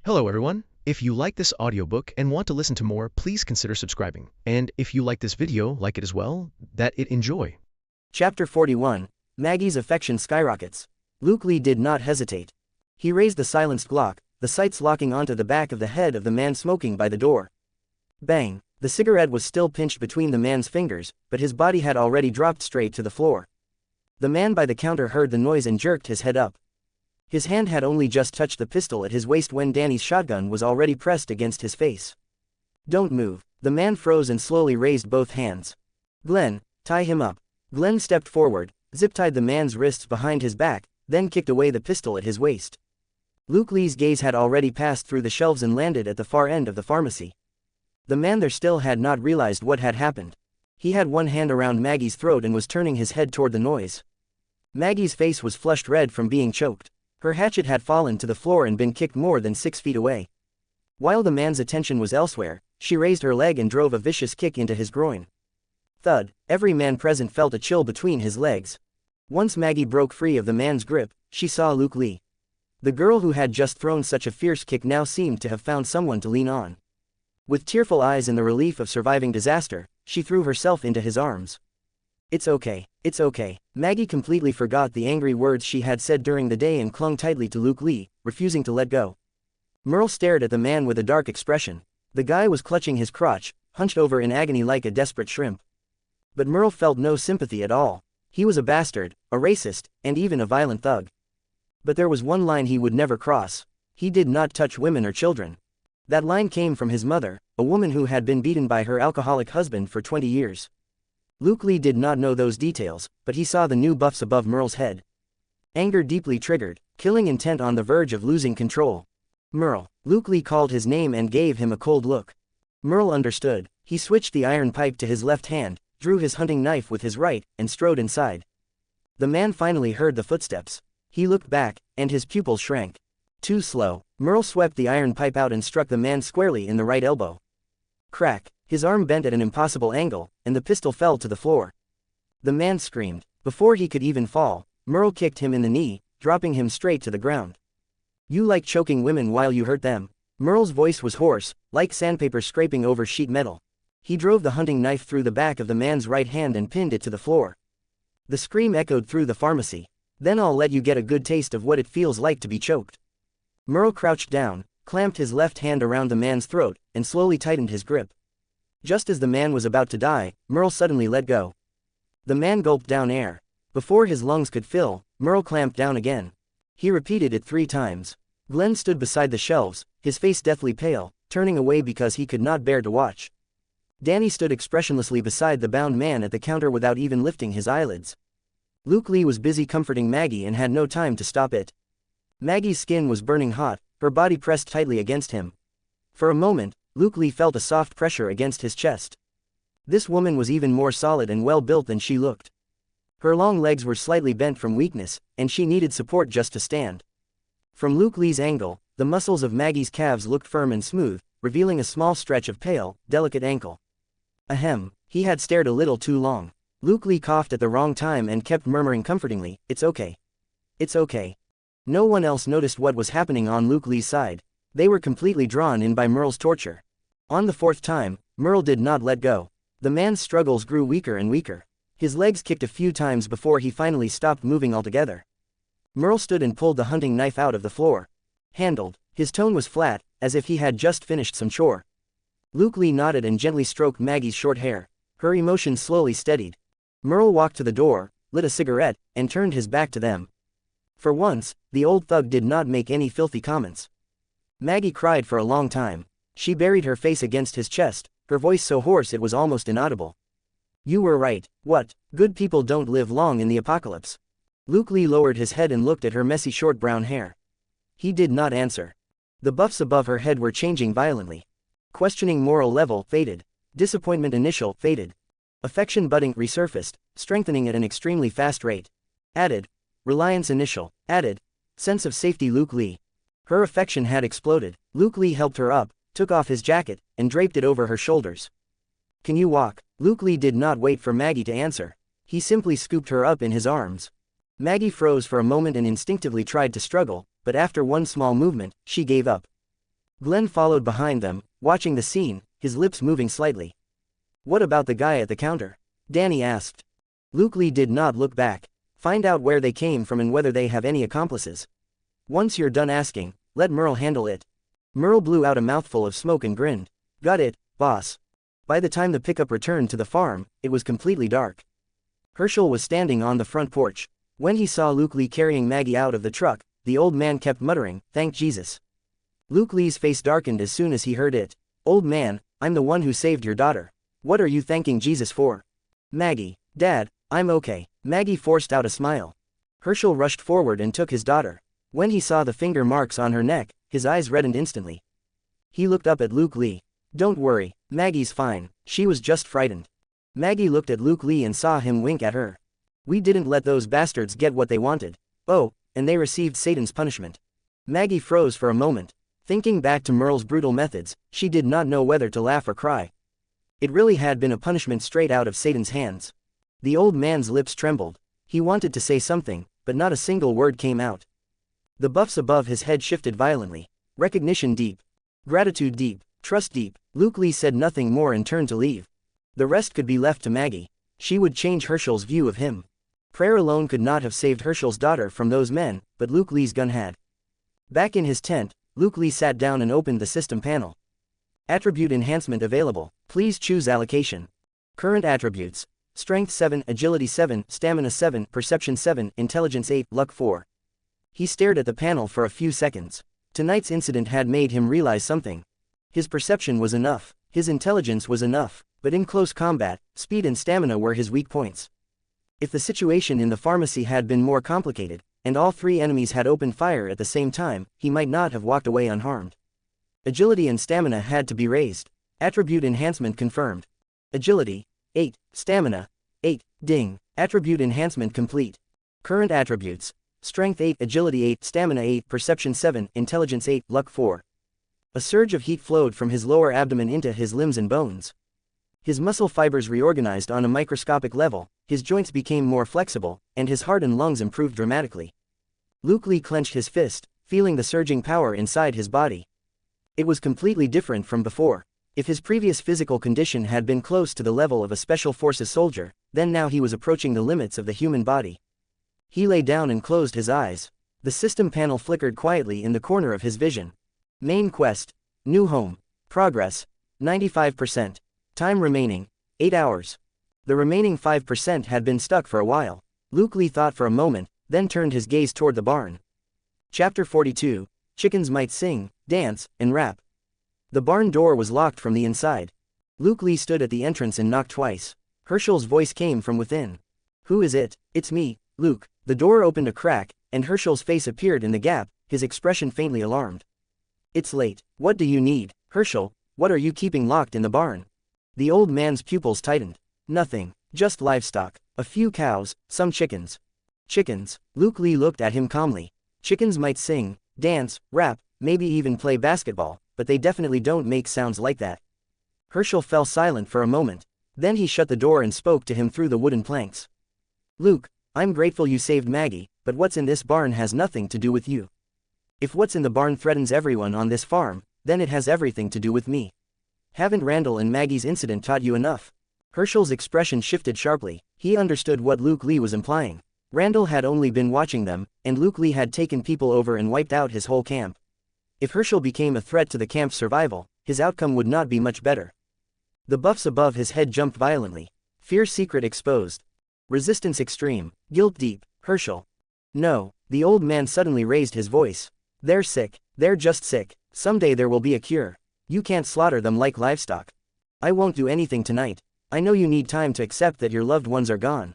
Hello everyone. If you like this audiobook and want to listen to more, please consider subscribing. And if you like this video, like it as well, that it enjoy. Chapter 41. Maggie's affection skyrockets. Luke Lee did not hesitate. He raised the silenced Glock, the sights locking onto the back of the head of the man smoking by the door. Bang! The cigarette was still pinched between the man's fingers, but his body had already dropped straight to the floor. The man by the counter heard the noise and jerked his head up. His hand had only just touched the pistol at his waist when Danny's shotgun was already pressed against his face. "Don't move." The man froze and slowly raised both hands. "Glenn, tie him up." Glenn stepped forward, zip-tied the man's wrists behind his back, then kicked away the pistol at his waist. Luke Lee's gaze had already passed through the shelves and landed at the far end of the pharmacy. The man there still had not realized what had happened. He had one hand around Maggie's throat and was turning his head toward the noise. Maggie's face was flushed red from being choked. Her hatchet had fallen to the floor and been kicked more than 6 feet away. While the man's attention was elsewhere, she raised her leg and drove a vicious kick into his groin. Thud! Every man present felt a chill between his legs. Once Maggie broke free of the man's grip, she saw Luke Lee. The girl who had just thrown such a fierce kick now seemed to have found someone to lean on. With tearful eyes and the relief of surviving disaster, she threw herself into his arms. "It's okay, it's okay." Maggie completely forgot the angry words she had said during the day and clung tightly to Luke Lee, refusing to let go. Merle stared at the man with a dark expression. The guy was clutching his crotch, hunched over in agony like a desperate shrimp. But Merle felt no sympathy at all. He was a bastard, a racist, and even a violent thug. But there was one line he would never cross. He did not touch women or children. That line came from his mother, a woman who had been beaten by her alcoholic husband for 20 years. Luke Lee did not know those details, but he saw the new buffs above Merle's head. Anger deeply triggered, killing intent on the verge of losing control. "Merle." Luke Lee called his name and gave him a cold look. Merle understood. He switched the iron pipe to his left hand, drew his hunting knife with his right, and strode inside. The man finally heard the footsteps. He looked back, and his pupils shrank. Too slow. Merle swept the iron pipe out and struck the man squarely in the right elbow. Crack! His arm bent at an impossible angle, and the pistol fell to the floor. The man screamed. Before he could even fall, Merle kicked him in the knee, dropping him straight to the ground. "You like choking women while you hurt them." Merle's voice was hoarse, like sandpaper scraping over sheet metal. He drove the hunting knife through the back of the man's right hand and pinned it to the floor. The scream echoed through the pharmacy. "Then I'll let you get a good taste of what it feels like to be choked." Merle crouched down, clamped his left hand around the man's throat, and slowly tightened his grip. Just as the man was about to die, Merle suddenly let go. The man gulped down air. Before his lungs could fill, Merle clamped down again. He repeated it 3 times. Glenn stood beside the shelves, his face deathly pale, turning away because he could not bear to watch. Danny stood expressionlessly beside the bound man at the counter without even lifting his eyelids. Luke Lee was busy comforting Maggie and had no time to stop it. Maggie's skin was burning hot, her body pressed tightly against him. For a moment, Luke Lee felt a soft pressure against his chest. This woman was even more solid and well-built than she looked. Her long legs were slightly bent from weakness, and she needed support just to stand. From Luke Lee's angle, the muscles of Maggie's calves looked firm and smooth, revealing a small stretch of pale, delicate ankle. Ahem, he had stared a little too long. Luke Lee coughed at the wrong time and kept murmuring comfortingly, "It's okay. It's okay." No one else noticed what was happening on Luke Lee's side. They were completely drawn in by Merle's torture. On the 4th time, Merle did not let go. The man's struggles grew weaker and weaker. His legs kicked a few times before he finally stopped moving altogether. Merle stood and pulled the hunting knife out of the floor. "Handled." His tone was flat, as if he had just finished some chore. Luke Lee nodded and gently stroked Maggie's short hair. Her emotion slowly steadied. Merle walked to the door, lit a cigarette, and turned his back to them. For once, the old thug did not make any filthy comments. Maggie cried for a long time. She buried her face against his chest, her voice so hoarse it was almost inaudible. "You were right. What? Good people don't live long in the apocalypse." Luke Lee lowered his head and looked at her messy short brown hair. He did not answer. The buffs above her head were changing violently. Questioning moral level faded. Disappointment initial faded. Affection budding resurfaced, strengthening at an extremely fast rate. Added. Reliance initial. Added. Sense of safety Luke Lee. Her affection had exploded. Luke Lee helped her up, took off his jacket, and draped it over her shoulders. "Can you walk?" Luke Lee did not wait for Maggie to answer. He simply scooped her up in his arms. Maggie froze for a moment and instinctively tried to struggle, but after one small movement, she gave up. Glenn followed behind them, watching the scene, his lips moving slightly. "What about the guy at the counter?" Danny asked. Luke Lee did not look back. "Find out where they came from and whether they have any accomplices. Once you're done asking, let Merle handle it." Merle blew out a mouthful of smoke and grinned. "Got it, boss." By the time the pickup returned to the farm, it was completely dark. Hershel was standing on the front porch. When he saw Luke Lee carrying Maggie out of the truck, the old man kept muttering, "Thank Jesus." Luke Lee's face darkened as soon as he heard it. "Old man, I'm the one who saved your daughter. What are you thanking Jesus for?" "Maggie, Dad, I'm okay." Maggie forced out a smile. Hershel rushed forward and took his daughter. When he saw the finger marks on her neck, his eyes reddened instantly. He looked up at Luke Lee. "Don't worry, Maggie's fine, she was just frightened." Maggie looked at Luke Lee and saw him wink at her. "We didn't let those bastards get what they wanted. Oh, and they received Satan's punishment." Maggie froze for a moment. Thinking back to Merle's brutal methods, she did not know whether to laugh or cry. It really had been a punishment straight out of Satan's hands. The old man's lips trembled. He wanted to say something, but not a single word came out. The buffs above his head shifted violently. Recognition deep. Gratitude deep. Trust deep. Luke Lee said nothing more and turned to leave. The rest could be left to Maggie. She would change Hershel's view of him. Prayer alone could not have saved Hershel's daughter from those men, but Luke Lee's gun had. Back in his tent, Luke Lee sat down and opened the system panel. Attribute enhancement available. Please choose allocation. Current attributes. Strength 7, Agility 7, Stamina 7, Perception 7, Intelligence 8, Luck 4. He stared at the panel for a few seconds. Tonight's incident had made him realize something. His perception was enough, his intelligence was enough, but in close combat, speed and stamina were his weak points. If the situation in the pharmacy had been more complicated, and all three enemies had opened fire at the same time, he might not have walked away unharmed. Agility and stamina had to be raised. Attribute enhancement confirmed. Agility, 8, Stamina, 8, ding. Attribute enhancement complete. Current attributes. Strength 8, Agility 8, Stamina 8, Perception 7, Intelligence 8, Luck 4. A surge of heat flowed from his lower abdomen into his limbs and bones. His muscle fibers reorganized on a microscopic level, his joints became more flexible, and his heart and lungs improved dramatically. Luke Lee clenched his fist, feeling the surging power inside his body. It was completely different from before. If his previous physical condition had been close to the level of a special forces soldier, then now he was approaching the limits of the human body. He lay down and closed his eyes. The system panel flickered quietly in the corner of his vision. Main quest. New home. Progress. 95%. Time remaining. 8 hours. The remaining 5% had been stuck for a while. Luke Lee thought for a moment, then turned his gaze toward the barn. Chapter 42. Chickens might sing, dance, and rap. The barn door was locked from the inside. Luke Lee stood at the entrance and knocked twice. Hershel's voice came from within. "Who is it?" "It's me, Luke." The door opened a crack, and Hershel's face appeared in the gap, his expression faintly alarmed. "It's late. What do you need?" "Hershel, what are you keeping locked in the barn?" The old man's pupils tightened. "Nothing. Just livestock. A few cows, some chickens." "Chickens?" Luke Lee looked at him calmly. "Chickens might sing, dance, rap, maybe even play basketball, but they definitely don't make sounds like that." Hershel fell silent for a moment. Then he shut the door and spoke to him through the wooden planks. "Luke, I'm grateful you saved Maggie, but what's in this barn has nothing to do with you. If what's in the barn threatens everyone on this farm, then it has everything to do with me. Haven't Randall and Maggie's incident taught you enough?" Hershel's expression shifted sharply. He understood what Luke Lee was implying. Randall had only been watching them, and Luke Lee had taken people over and wiped out his whole camp. If Hershel became a threat to the camp's survival, his outcome would not be much better. The buffs above his head jumped violently. Fear secret exposed. Resistance extreme. Guilt deep. Hershel. "No." The old man suddenly raised his voice. "They're sick. They're just sick. Someday there will be a cure. You can't slaughter them like livestock. I won't do anything tonight. I know you need time to accept that your loved ones are gone."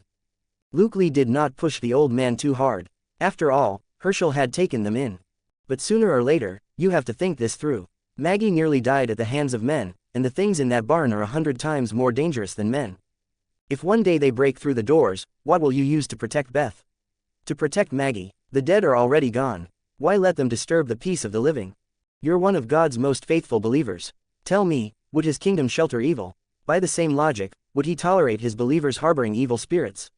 Luke Lee did not push the old man too hard. After all, Hershel had taken them in. "But sooner or later, you have to think this through. Maggie nearly died at the hands of men, and the things in that barn are 100 times more dangerous than men. If one day they break through the doors, what will you use to protect Beth? To protect Maggie? The dead are already gone. Why let them disturb the peace of the living? You're one of God's most faithful believers. Tell me, would his kingdom shelter evil? By the same logic, would he tolerate his believers harboring evil spirits?"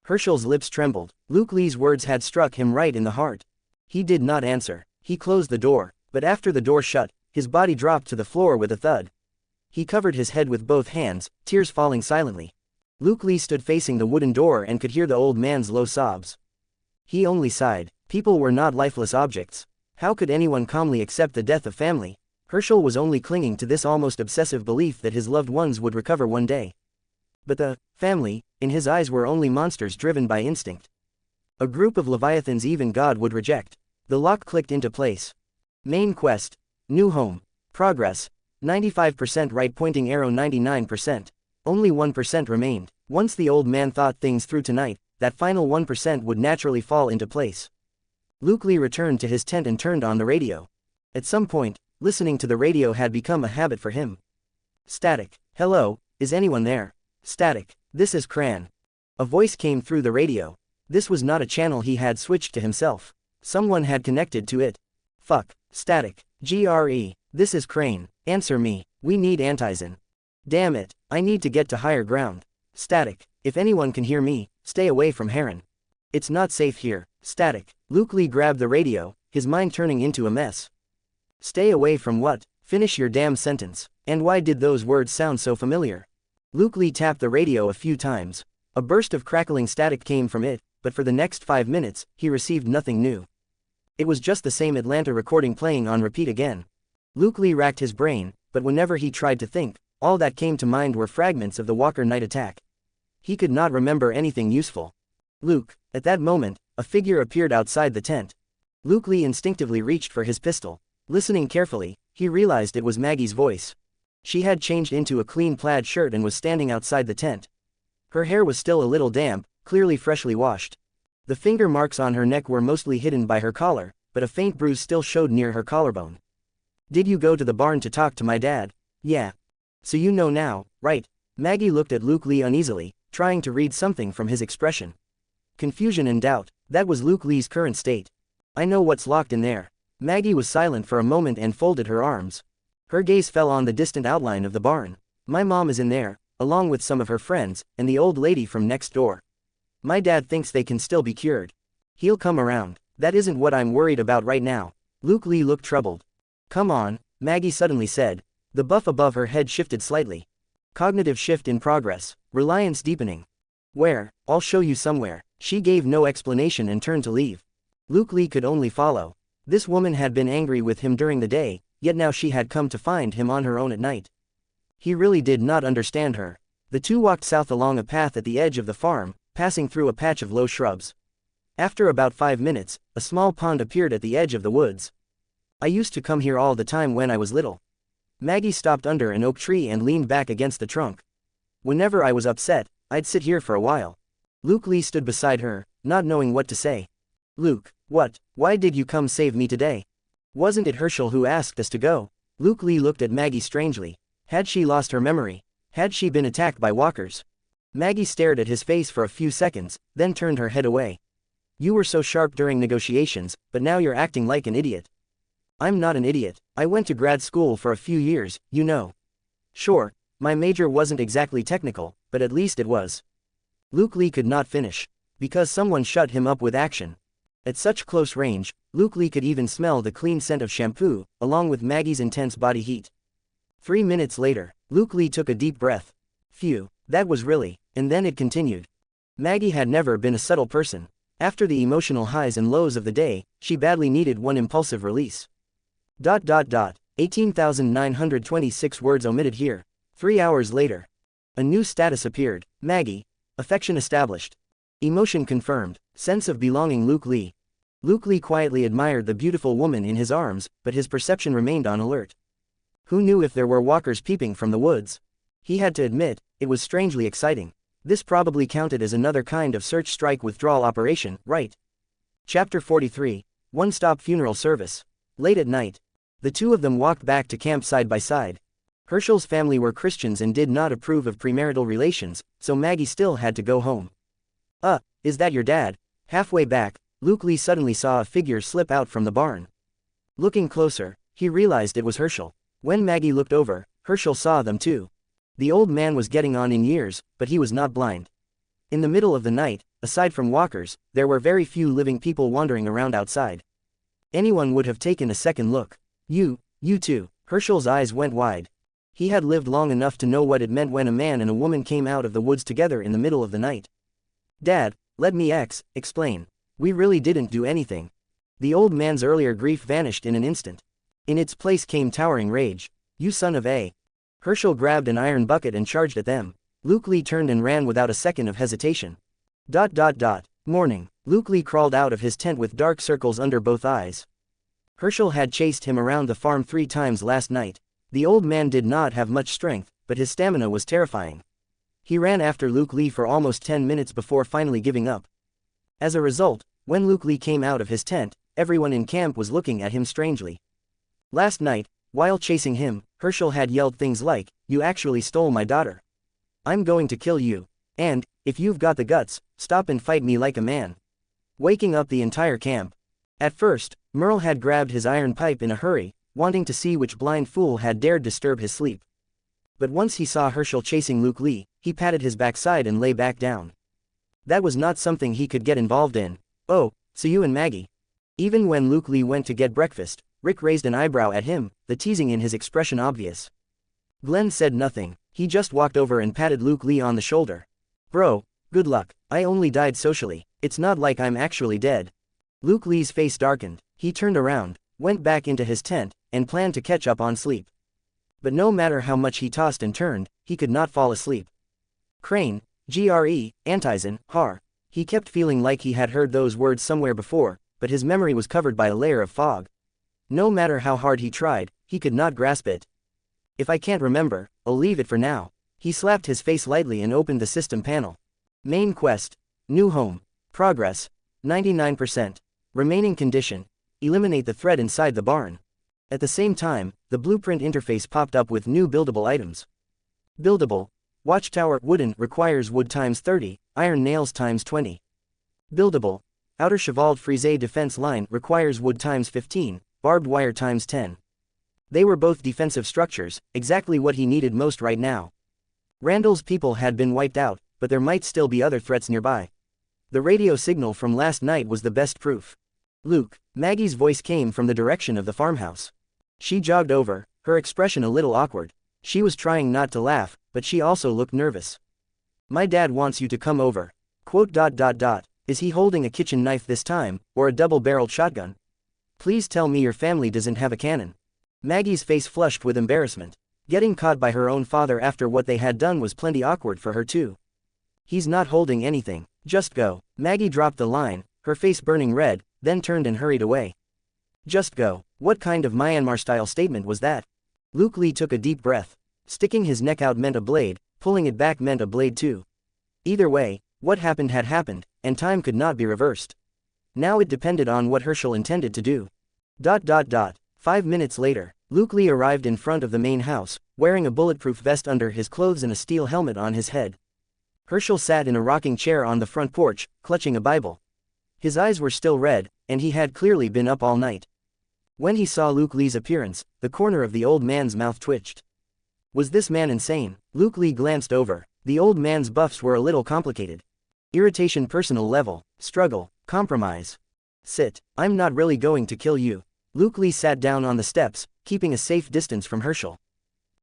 Hershel's lips trembled. Luke Lee's words had struck him right in the heart. He did not answer. He closed the door, but after the door shut, His body dropped to the floor with a thud. He covered his head with both hands, tears falling silently. Luke Lee stood facing the wooden door and could hear the old man's low sobs. He only sighed. People were not lifeless objects. How could anyone calmly accept the death of family? Hershel was only clinging to this almost obsessive belief that his loved ones would recover one day. But the family, in his eyes, were only monsters driven by instinct. A group of leviathans even God would reject. The lock clicked into place. Main quest. New home. Progress. 95% right pointing arrow 99%. Only 1% remained. Once the old man thought things through tonight, that final 1% would naturally fall into place. Luke Lee returned to his tent and turned on the radio. At some point, listening to the radio had become a habit for him. Static. Hello, is anyone there? Static. This is Cran. A voice came through the radio. This was not a channel he had switched to himself. Someone had connected to it. Fuck. Static. GRE. This is Crane. Answer me. We need Antizin. Damn it, I need to get to higher ground. Static. If anyone can hear me, stay away from Heron. It's not safe here. Static. Luke Lee grabbed the radio, his mind turning into a mess. Stay away from what? Finish your damn sentence. And why did those words sound so familiar? Luke Lee tapped the radio a few times. A burst of crackling static came from it, but for the next 5 minutes, he received nothing new. It was just the same Atlanta recording playing on repeat again. Luke Lee racked his brain, but whenever he tried to think, all that came to mind were fragments of the Walker night attack. He could not remember anything useful. Luke, at that moment, a figure appeared outside the tent. Luke Lee instinctively reached for his pistol. Listening carefully, he realized it was Maggie's voice. She had changed into a clean plaid shirt and was standing outside the tent. Her hair was still a little damp, clearly freshly washed. The finger marks on her neck were mostly hidden by her collar, but a faint bruise still showed near her collarbone. Did you go to the barn to talk to my dad? Yeah. So you know now, right? Maggie looked at Luke Lee uneasily, trying to read something from his expression. Confusion and doubt, that was Luke Lee's current state. I know what's locked in there. Maggie was silent for a moment and folded her arms. Her gaze fell on the distant outline of the barn. My mom is in there, along with some of her friends, and the old lady from next door. My dad thinks they can still be cured. He'll come around. That isn't what I'm worried about right now. Luke Lee looked troubled. Come on, Maggie suddenly said. The buff above her head shifted slightly. Cognitive shift in progress. Reliance deepening. Where? I'll show you somewhere. She gave no explanation and turned to leave. Luke Lee could only follow. This woman had been angry with him during the day, yet now she had come to find him on her own at night. He really did not understand her. The two walked south along a path at the edge of the farm, passing through a patch of low shrubs. After about 5 minutes, a small pond appeared at the edge of the woods. I used to come here all the time when I was little. Maggie stopped under an oak tree and leaned back against the trunk. Whenever I was upset, I'd sit here for a while. Luke Lee stood beside her, not knowing what to say. Luke, what? Why did you come save me today? Wasn't it Hershel who asked us to go? Luke Lee looked at Maggie strangely. Had she lost her memory? Had she been attacked by walkers? Maggie stared at his face for a few seconds, then turned her head away. You were so sharp during negotiations, but now you're acting like an idiot. I'm not an idiot. I went to grad school for a few years, you know. Sure, my major wasn't exactly technical, but at least it was. Luke Lee could not finish. Because someone shut him up with action. At such close range, Luke Lee could even smell the clean scent of shampoo, along with Maggie's intense body heat. 3 minutes later, Luke Lee took a deep breath. Phew, that was really, and then it continued. Maggie had never been a subtle person. After the emotional highs and lows of the day, she badly needed one impulsive release. 18,926 words omitted here. 3 hours later. A new status appeared. Maggie. Affection established. Emotion confirmed. Sense of belonging Luke Lee. Luke Lee quietly admired the beautiful woman in his arms, but his perception remained on alert. Who knew if there were walkers peeping from the woods? He had to admit, it was strangely exciting. This probably counted as another kind of search strike withdrawal operation, right? Chapter 43. One-stop funeral service. Late at night. The two of them walked back to camp side by side. Hershel's family were Christians and did not approve of premarital relations, so Maggie still had to go home. Is that your dad? Halfway back, Luke Lee suddenly saw a figure slip out from the barn. Looking closer, he realized it was Hershel. When Maggie looked over, Hershel saw them too. The old man was getting on in years, but he was not blind. In the middle of the night, aside from walkers, there were very few living people wandering around outside. Anyone would have taken a second look. You too. Hershel's eyes went wide. He had lived long enough to know what it meant when a man and a woman came out of the woods together in the middle of the night. Dad, let me explain. We really didn't do anything. The old man's earlier grief vanished in an instant. In its place came towering rage. You son of a. Hershel grabbed an iron bucket and charged at them. Luke Lee turned and ran without a second of hesitation. Morning. Luke Lee crawled out of his tent with dark circles under both eyes. Hershel had chased him around the farm 3 times last night. The old man did not have much strength, but his stamina was terrifying. He ran after Luke Lee for almost 10 minutes before finally giving up. As a result, when Luke Lee came out of his tent, everyone in camp was looking at him strangely. Last night, while chasing him, Hershel had yelled things like, "You actually stole my daughter. I'm going to kill you. And, if you've got the guts, stop and fight me like a man." Waking up the entire camp. At first, Merle had grabbed his iron pipe in a hurry, wanting to see which blind fool had dared disturb his sleep. But once he saw Hershel chasing Luke Lee, he patted his backside and lay back down. That was not something he could get involved in. "Oh, so you and Maggie." Even when Luke Lee went to get breakfast, Rick raised an eyebrow at him, the teasing in his expression obvious. Glenn said nothing, he just walked over and patted Luke Lee on the shoulder. "Bro, good luck, I only died socially, it's not like I'm actually dead." Luke Lee's face darkened, he turned around, went back into his tent, and planned to catch up on sleep. But no matter how much he tossed and turned, he could not fall asleep. Crane, GRE, Antizin, Har. He kept feeling like he had heard those words somewhere before, but his memory was covered by a layer of fog. No matter how hard he tried, he could not grasp it. "If I can't remember, I'll leave it for now." He slapped his face lightly and opened the system panel. Main quest. New home. Progress. 99%. Remaining condition. Eliminate the threat inside the barn. At the same time, the blueprint interface popped up with new buildable items. Buildable. Watchtower wooden requires wood times 30, iron nails times 20. Buildable. Outer Chevaled Frise defense line requires wood times 15, barbed wire times 10. They were both defensive structures, exactly what he needed most right now. Randall's people had been wiped out, but there might still be other threats nearby. The radio signal from last night was the best proof. "Luke," Maggie's voice came from the direction of the farmhouse. She jogged over, her expression a little awkward. She was trying not to laugh, but she also looked nervous. "My dad wants you to come over." Is he holding a kitchen knife this time, or a double-barreled shotgun? "Please tell me your family doesn't have a cannon." Maggie's face flushed with embarrassment. Getting caught by her own father after what they had done was plenty awkward for her too. "He's not holding anything, just go." Maggie dropped the line, her face burning red, then turned and hurried away. "Just go." What kind of Myanmar-style statement was that? Luke Lee took a deep breath. Sticking his neck out meant a blade, pulling it back meant a blade too. Either way, what happened had happened, and time could not be reversed. Now it depended on what Hershel intended to do. 5 minutes later, Luke Lee arrived in front of the main house, wearing a bulletproof vest under his clothes and a steel helmet on his head. Hershel sat in a rocking chair on the front porch, clutching a Bible. His eyes were still red, and he had clearly been up all night. When he saw Luke Lee's appearance, the corner of the old man's mouth twitched. Was this man insane? Luke Lee glanced over. The old man's buffs were a little complicated. Irritation personal level, struggle, compromise. "Sit, I'm not really going to kill you." Luke Lee sat down on the steps, keeping a safe distance from Hershel.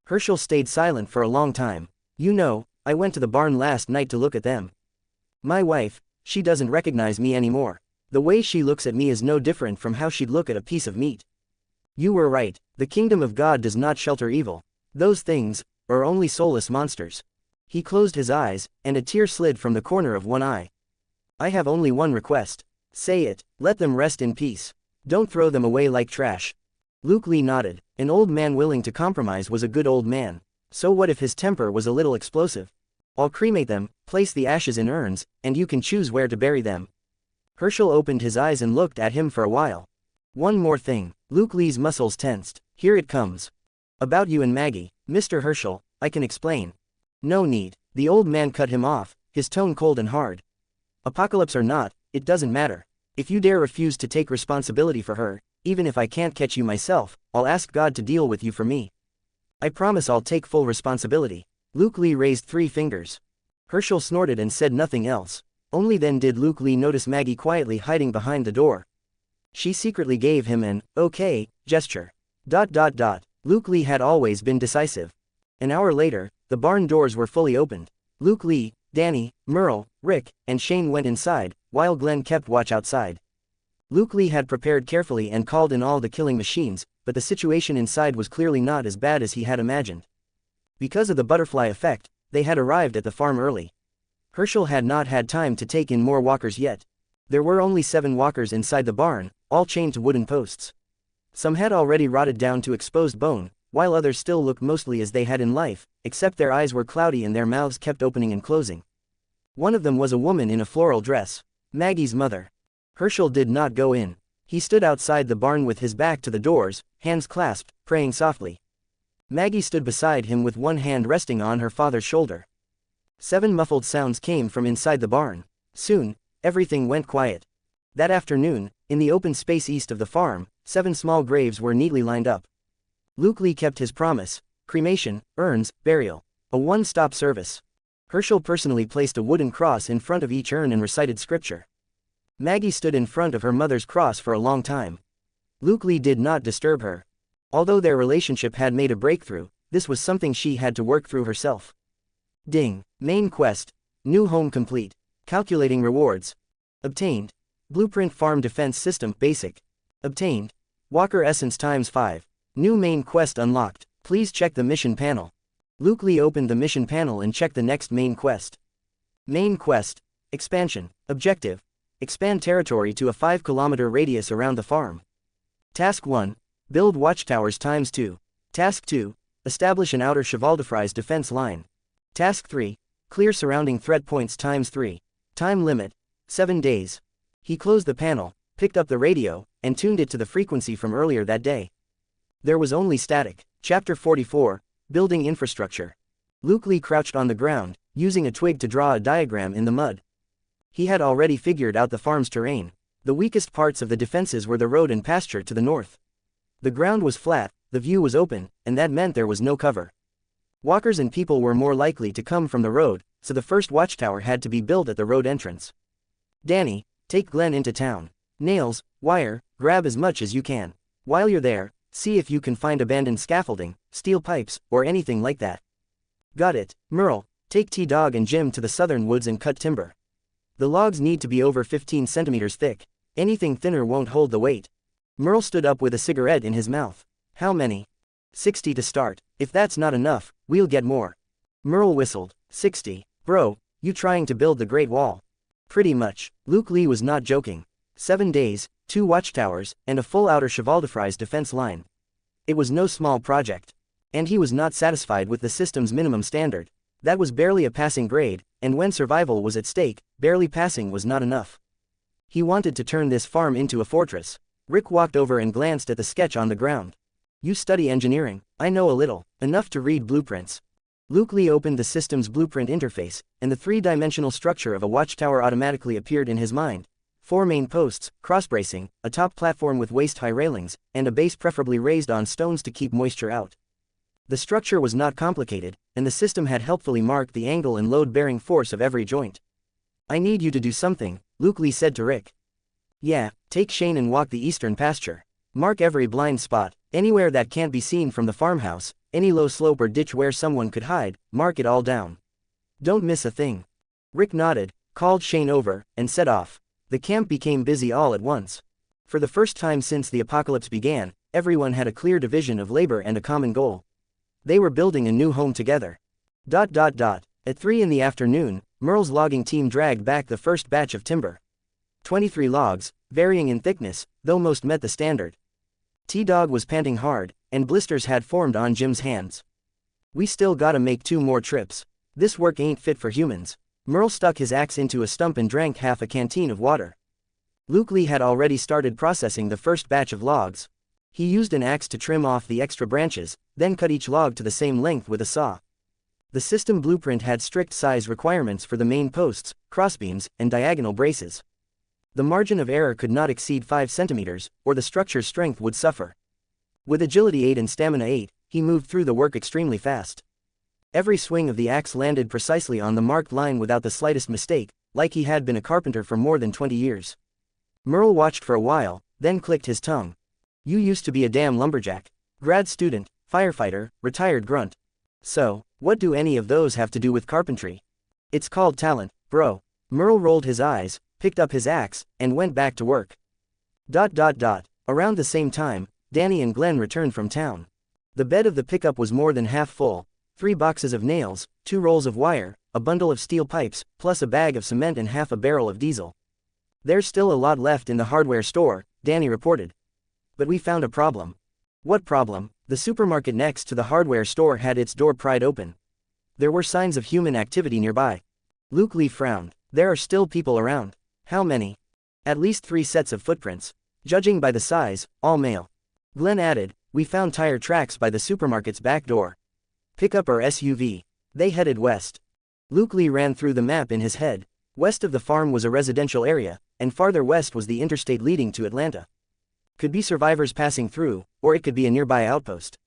Hershel stayed silent for a long time. "You know, I went to the barn last night to look at them. My wife, she doesn't recognize me anymore. The way she looks at me is no different from how she'd look at a piece of meat. You were right, the kingdom of God does not shelter evil. Those things are only soulless monsters." He closed his eyes, and a tear slid from the corner of one eye. "I have only one request. Say it, let them rest in peace. Don't throw them away like trash." Luke Lee nodded. An old man willing to compromise was a good old man. So what if his temper was a little explosive? "I'll cremate them, place the ashes in urns, and you can choose where to bury them." Hershel opened his eyes and looked at him for a while. "One more thing." Luke Lee's muscles tensed. "Here it comes. About you and Maggie, Mr. Hershel, I can explain." "No need." The old man cut him off, his tone cold and hard. "Apocalypse or not, it doesn't matter. If you dare refuse to take responsibility for her, even if I can't catch you myself, I'll ask God to deal with you for me. I promise I'll take full responsibility." Luke Lee raised 3 fingers. Hershel snorted and said nothing else. Only then did Luke Lee notice Maggie quietly hiding behind the door. She secretly gave him an "okay" gesture. Luke Lee had always been decisive. An hour later, the barn doors were fully opened. Luke Lee, Danny, Merle, Rick, and Shane went inside, while Glenn kept watch outside. Luke Lee had prepared carefully and called in all the killing machines, but the situation inside was clearly not as bad as he had imagined. Because of the butterfly effect, they had arrived at the farm early. Hershel had not had time to take in more walkers yet. There were only 7 walkers inside the barn, all chained to wooden posts. Some had already rotted down to exposed bone, while others still looked mostly as they had in life, except their eyes were cloudy and their mouths kept opening and closing. One of them was a woman in a floral dress, Maggie's mother. Hershel did not go in. He stood outside the barn with his back to the doors, hands clasped, praying softly. Maggie stood beside him with one hand resting on her father's shoulder. 7 muffled sounds came from inside the barn. Soon, everything went quiet. That afternoon, in the open space east of the farm, 7 small graves were neatly lined up. Luke Lee kept his promise: cremation, urns, burial. A one-stop service. Hershel personally placed a wooden cross in front of each urn and recited scripture. Maggie stood in front of her mother's cross for a long time. Luke Lee did not disturb her. Although their relationship had made a breakthrough, this was something she had to work through herself. Ding. Main quest. New home complete. Calculating rewards. Obtained. Blueprint Farm Defense System Basic. Obtained. Walker Essence ×5. New main quest unlocked. Please check the mission panel. Luke Lee opened the mission panel and checked the next main quest. Main quest. Expansion. Objective. Expand territory to a 5-kilometer radius around the farm. Task 1. Build watchtowers ×2. Task 2. Establish an outer Chevaldefrise defense line. Task 3. Clear surrounding threat points ×3. Time limit. 7 days. He closed the panel, picked up the radio, and tuned it to the frequency from earlier that day. There was only static. Chapter 44, Building Infrastructure. Luke Lee crouched on the ground, using a twig to draw a diagram in the mud. He had already figured out the farm's terrain. The weakest parts of the defenses were the road and pasture to the north. The ground was flat, the view was open, and that meant there was no cover. Walkers and people were more likely to come from the road, so the first watchtower had to be built at the road entrance. Danny, take Glenn into town. Nails, wire, grab as much as you can. While you're there, see if you can find abandoned scaffolding, steel pipes, or anything like that. Got it. Merle, take T-Dog and Jim to the southern woods and cut timber. The logs need to be over 15 centimeters thick. Anything thinner won't hold the weight. Merle stood up with a cigarette in his mouth. How many? 60 to start. If that's not enough, we'll get more. Merle whistled. 60. Bro, you trying to build the Great Wall? Pretty much. Luke Lee was not joking. 7 days, 2 watchtowers, and a full outer Chevaldefrise defense line. It was no small project. And he was not satisfied with the system's minimum standard. That was barely a passing grade, and when survival was at stake, barely passing was not enough. He wanted to turn this farm into a fortress. Rick walked over and glanced at the sketch on the ground. You study engineering. I know a little, enough to read blueprints. Luke Lee opened the system's blueprint interface, and the 3-dimensional structure of a watchtower automatically appeared in his mind. 4 main posts, cross-bracing, a top platform with waist-high railings, and a base preferably raised on stones to keep moisture out. The structure was not complicated, and the system had helpfully marked the angle and load-bearing force of every joint. I need you to do something, Luke Lee said to Rick. Yeah, take Shane and walk the eastern pasture. Mark every blind spot, anywhere that can't be seen from the farmhouse, any low slope or ditch where someone could hide, mark it all down. Don't miss a thing. Rick nodded, called Shane over, and set off. The camp became busy all at once. For the first time since the apocalypse began, everyone had a clear division of labor and a common goal. They were building a new home together. At 3 in the afternoon, Merle's logging team dragged back the first batch of timber. 23 logs, varying in thickness, though most met the standard. T-Dog was panting hard, and blisters had formed on Jim's hands. We still gotta make 2 more trips. This work ain't fit for humans. Merle stuck his axe into a stump and drank half a canteen of water. Luke Lee had already started processing the first batch of logs. He used an axe to trim off the extra branches, then cut each log to the same length with a saw. The system blueprint had strict size requirements for the main posts, crossbeams, and diagonal braces. The margin of error could not exceed 5 centimeters, or the structure's strength would suffer. With agility 8 and stamina 8, he moved through the work extremely fast. Every swing of the axe landed precisely on the marked line without the slightest mistake, like he had been a carpenter for more than 20 years. Merle watched for a while, then clicked his tongue. You used to be a damn lumberjack. Grad student, firefighter, retired grunt. So, what do any of those have to do with carpentry? It's called talent, bro. Merle rolled his eyes, picked up his axe, and went back to work. Around the same time, Danny and Glenn returned from town. The bed of the pickup was more than half full, 3 boxes of nails, 2 rolls of wire, a bundle of steel pipes, plus a bag of cement and half a barrel of diesel. There's still a lot left in the hardware store, Danny reported. But we found a problem. What problem? The supermarket next to the hardware store had its door pried open. There were signs of human activity nearby. Luke Lee frowned. There are still people around. How many? At least 3 sets of footprints. Judging by the size, all male. Glenn added, we found tire tracks by the supermarket's back door. Pickup or SUV. They headed west. Luke Lee ran through the map in his head. West of the farm was a residential area, and farther west was the interstate leading to Atlanta. Could be survivors passing through, or it could be a nearby outpost.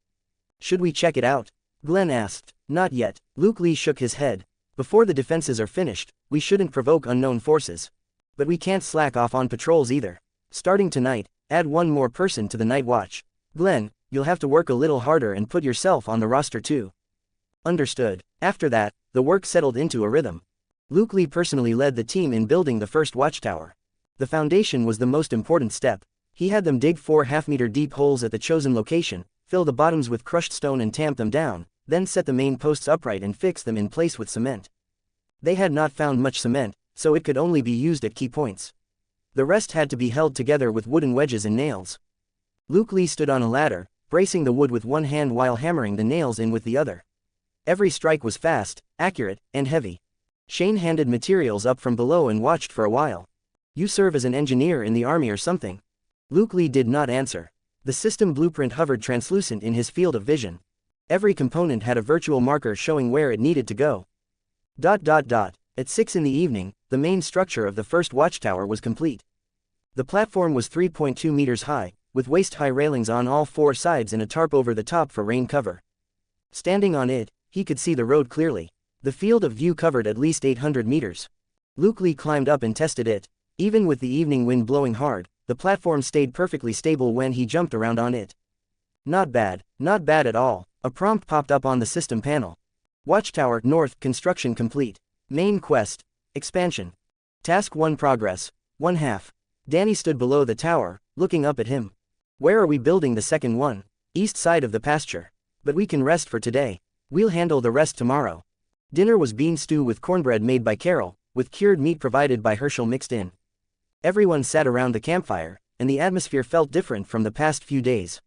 Should we check it out? Glenn asked. Not yet. Luke Lee shook his head. Before the defenses are finished, we shouldn't provoke unknown forces. But we can't slack off on patrols either. Starting tonight, add 1 more person to the night watch. Glenn, you'll have to work a little harder and put yourself on the roster too. Understood. After that, the work settled into a rhythm. Luke Lee personally led the team in building the first watchtower. The foundation was the most important step. He had them dig 4 half-meter deep holes at the chosen location, fill the bottoms with crushed stone and tamp them down, then set the main posts upright and fix them in place with cement. They had not found much cement, so it could only be used at key points. The rest had to be held together with wooden wedges and nails. Luke Lee stood on a ladder, bracing the wood with one hand while hammering the nails in with the other. Every strike was fast, accurate, and heavy. Shane handed materials up from below and watched for a while. You serve as an engineer in the army or something? Luke Lee did not answer. The system blueprint hovered translucent in his field of vision. Every component had a virtual marker showing where it needed to go. At 6 in the evening, the main structure of the first watchtower was complete. The platform was 3.2 meters high, with waist-high railings on all 4 sides and a tarp over the top for rain cover. Standing on it, he could see the road clearly. The field of view covered at least 800 meters. Luke Lee climbed up and tested it. Even with the evening wind blowing hard, the platform stayed perfectly stable when he jumped around on it. Not bad at all. A prompt popped up on the system panel. Watchtower North, construction complete. Main quest, expansion. Task 1 progress, 1/2. Danny stood below the tower, looking up at him. Where are we building the second one? East side of the pasture. But we can rest for today. We'll handle the rest tomorrow. Dinner was bean stew with cornbread made by Carol, with cured meat provided by Hershel mixed in. Everyone sat around the campfire, and the atmosphere felt different from the past few days.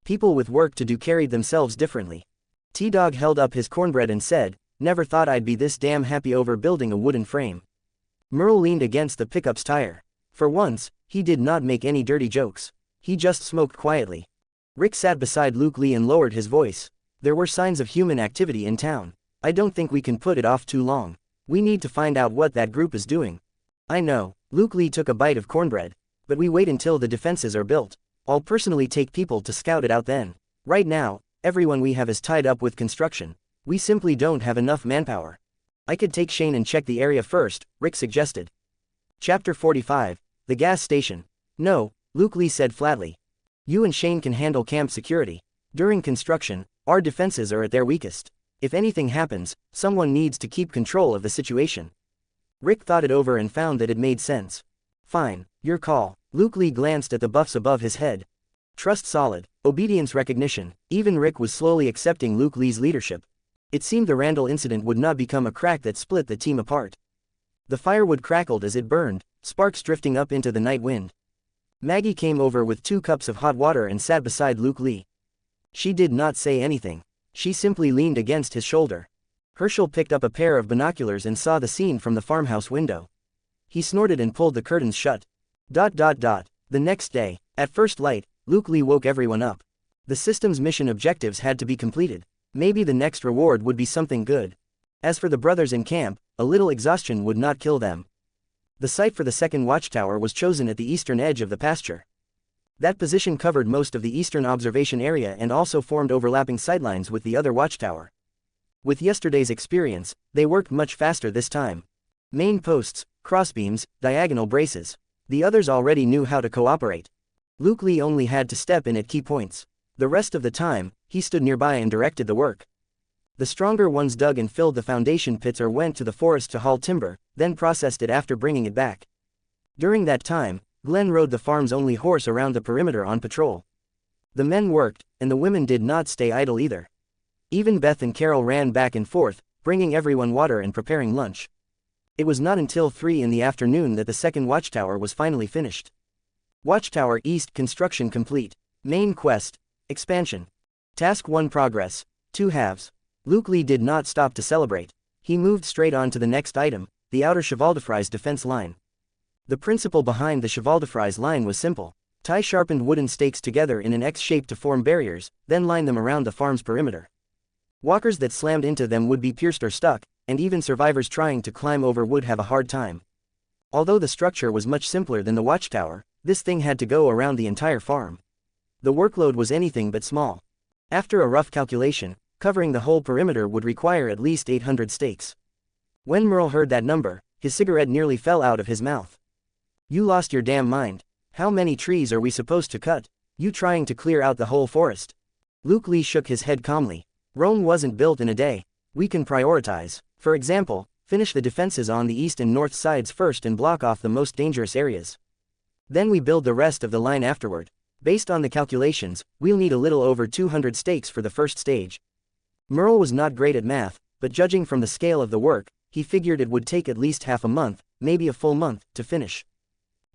People with work to do carried themselves differently. T-Dog held up his cornbread and said, never thought I'd be this damn happy over building a wooden frame. Merle leaned against the pickup's tire. For once, he did not make any dirty jokes. He just smoked quietly. Rick sat beside Luke Lee and lowered his voice. There were signs of human activity in town. I don't think we can put it off too long. We need to find out what that group is doing. I know. Luke Lee took a bite of cornbread. But we wait until the defenses are built. I'll personally take people to scout it out then. Right now, everyone we have is tied up with construction. We simply don't have enough manpower. I could take Shane and check the area first, Rick suggested. Chapter 45, The Gas Station. No, Luke Lee said flatly. You and Shane can handle camp security. During construction, our defenses are at their weakest. If anything happens, someone needs to keep control of the situation. Rick thought it over and found that it made sense. Fine, your call. Luke Lee glanced at the buffs above his head. Trust solid, obedience recognition. Even Rick was slowly accepting Luke Lee's leadership. It seemed the Randall incident would not become a crack that split the team apart. The firewood crackled as it burned, sparks drifting up into the night wind. Maggie came over with 2 cups of hot water and sat beside Luke Lee. She did not say anything. She simply leaned against his shoulder. Hershel picked up a pair of binoculars and saw the scene from the farmhouse window. He snorted and pulled the curtains shut. The next day, at first light, Luke Lee woke everyone up. The system's mission objectives had to be completed. Maybe the next reward would be something good. As for the brothers in camp, a little exhaustion would not kill them. The site for the second watchtower was chosen at the eastern edge of the pasture. That position covered most of the eastern observation area and also formed overlapping sightlines with the other watchtower. With yesterday's experience, they worked much faster this time. Main posts, crossbeams, diagonal braces. The others already knew how to cooperate. Luke Lee only had to step in at key points. The rest of the time, he stood nearby and directed the work. The stronger ones dug and filled the foundation pits or went to the forest to haul timber, then processed it after bringing it back. During that time, Glenn rode the farm's only horse around the perimeter on patrol. The men worked, and the women did not stay idle either. Even Beth and Carol ran back and forth, bringing everyone water and preparing lunch. It was not until 3 in the afternoon that the second watchtower was finally finished. Watchtower East construction complete. Main quest, expansion. Task 1 progress, 2 halves. Luke Lee did not stop to celebrate. He moved straight on to the next item, the outer Chevaldefrise defense line. The principle behind the Chevaldefrise line was simple. Tie sharpened wooden stakes together in an X shape to form barriers, then line them around the farm's perimeter. Walkers that slammed into them would be pierced or stuck, and even survivors trying to climb over would have a hard time. Although the structure was much simpler than the watchtower, this thing had to go around the entire farm. The workload was anything but small. After a rough calculation, covering the whole perimeter would require at least 800 stakes. When Merle heard that number, his cigarette nearly fell out of his mouth. "You lost your damn mind. How many trees are we supposed to cut? You trying to clear out the whole forest?" Luke Lee shook his head calmly. "Rome wasn't built in a day. We can prioritize. For example, finish the defenses on the east and north sides first and block off the most dangerous areas. Then we build the rest of the line afterward. Based on the calculations, we'll need a little over 200 stakes for the first stage." Merle was not great at math, but judging from the scale of the work, he figured it would take at least half a month, maybe a full month, to finish.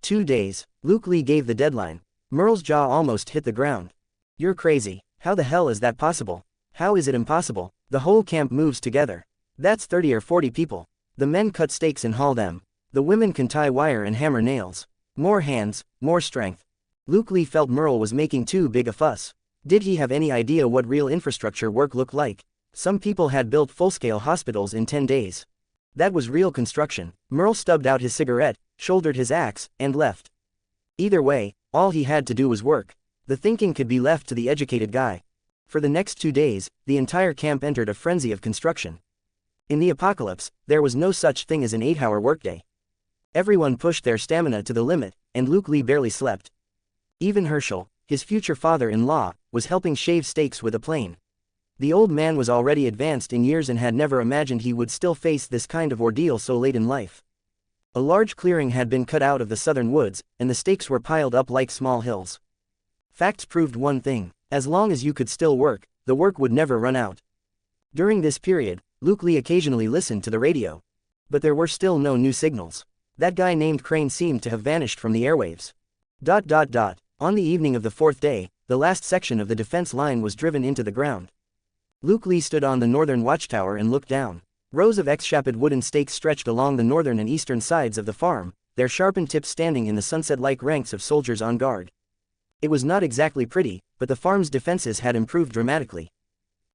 2 days. Luke Lee gave the deadline. Merle's jaw almost hit the ground. "You're crazy. How the hell is that possible? How is it impossible? The whole camp moves together. That's 30 or 40 people. The men cut stakes and haul them. The women can tie wire and hammer nails. More hands, more strength." Luke Lee felt Merle was making too big a fuss. Did he have any idea what real infrastructure work looked like? Some people had built full-scale hospitals in 10 days. That was real construction. Merle stubbed out his cigarette, shouldered his axe, and left. Either way, all he had to do was work. The thinking could be left to the educated guy. For the next 2 days, the entire camp entered a frenzy of construction. In the apocalypse, there was no such thing as an 8-hour workday. Everyone pushed their stamina to the limit, and Luke Lee barely slept. Even Hershel, his future father-in-law, was helping shave stakes with a plane. The old man was already advanced in years and had never imagined he would still face this kind of ordeal so late in life. A large clearing had been cut out of the southern woods, and the stakes were piled up like small hills. Facts proved one thing: as long as you could still work, the work would never run out. During this period, Luke Lee occasionally listened to the radio. But there were still no new signals. That guy named Crane seemed to have vanished from the airwaves. On the evening of the 4th day, the last section of the defense line was driven into the ground. Luke Lee stood on the northern watchtower and looked down. Rows of X-shaped wooden stakes stretched along the northern and eastern sides of the farm, their sharpened tips standing in the sunset-like ranks of soldiers on guard. It was not exactly pretty, but the farm's defenses had improved dramatically.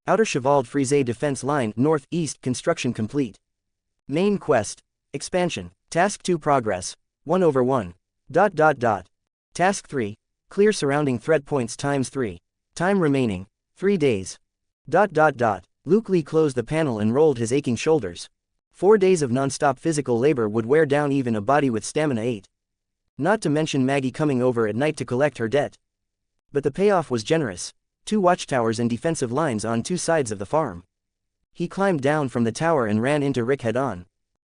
Outer Chevaldefrise defense line northeast construction complete. Main quest, expansion. Task 2 progress, 1/1. Task 3, clear surrounding threat points ×3. Time remaining, 3 days. Luke Lee closed the panel and rolled his aching shoulders. 4 days of non-stop physical labor would wear down even a body with stamina 8. Not to mention Maggie coming over at night to collect her debt. But the payoff was generous. 2 watchtowers and defensive lines on 2 sides of the farm. He climbed down from the tower and ran into Rick head-on.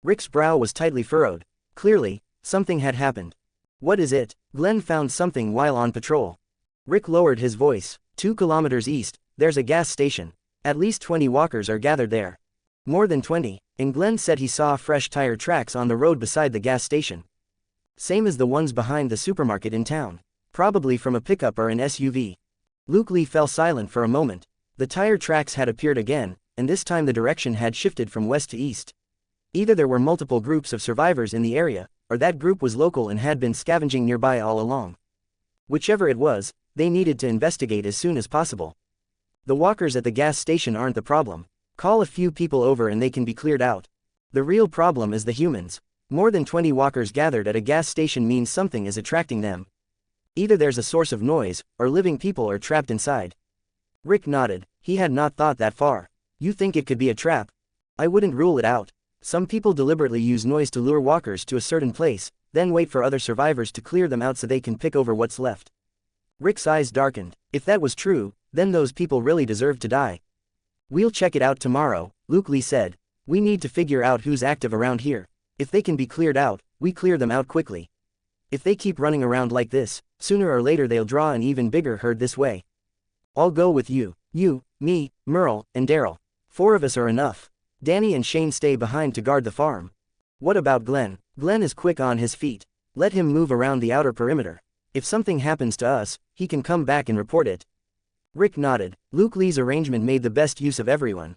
Rick's brow was tightly furrowed. Clearly, something had happened. "What is it?" Glenn found something while on patrol. Rick lowered his voice. 2 kilometers east, there's a gas station. At least 20 walkers are gathered there. More than 20, and Glenn said he saw fresh tire tracks on the road beside the gas station. Same as the ones behind the supermarket in town. Probably from a pickup or an SUV. Luke Lee fell silent for a moment. The tire tracks had appeared again, and this time the direction had shifted from west to east. Either there were multiple groups of survivors in the area, or that group was local and had been scavenging nearby all along. Whichever it was, they needed to investigate as soon as possible. The walkers at the gas station aren't the problem. Call a few people over and they can be cleared out. The real problem is the humans. More than 20 walkers gathered at a gas station means something is attracting them. Either there's a source of noise, or living people are trapped inside. Rick nodded. He had not thought that far. "You think it could be a trap?" "I wouldn't rule it out. Some people deliberately use noise to lure walkers to a certain place, then wait for other survivors to clear them out so they can pick over what's left." Rick's eyes darkened. If that was true, then those people really deserve to die. We'll check it out tomorrow, Luke Lee said. We need to figure out who's active around here. If they can be cleared out, we clear them out quickly. If they keep running around like this, sooner or later they'll draw an even bigger herd this way. I'll go with you. You, me, Merle, and Daryl. 4 of us are enough. Danny and Shane stay behind to guard the farm. What about Glenn? Glenn is quick on his feet. Let him move around the outer perimeter. If something happens to us, he can come back and report it. Rick nodded. Luke Lee's arrangement made the best use of everyone.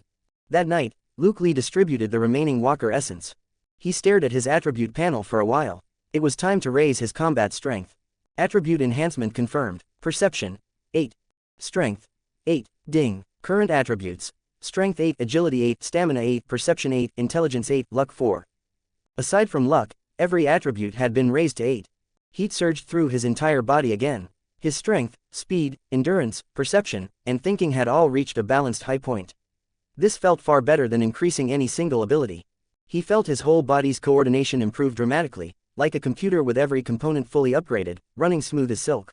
That night, Luke Lee distributed the remaining Walker essence. He stared at his attribute panel for a while. It was time to raise his combat strength. Attribute enhancement confirmed. Perception 8. Strength 8. Ding. Current attributes: Strength 8, Agility 8, Stamina 8, Perception 8, Intelligence 8, Luck 4. Aside from luck, every attribute had been raised to 8. Heat surged through his entire body again. His strength, speed, endurance, perception, and thinking had all reached a balanced high point. This felt far better than increasing any single ability. He felt his whole body's coordination improve dramatically, like a computer with every component fully upgraded, running smooth as silk.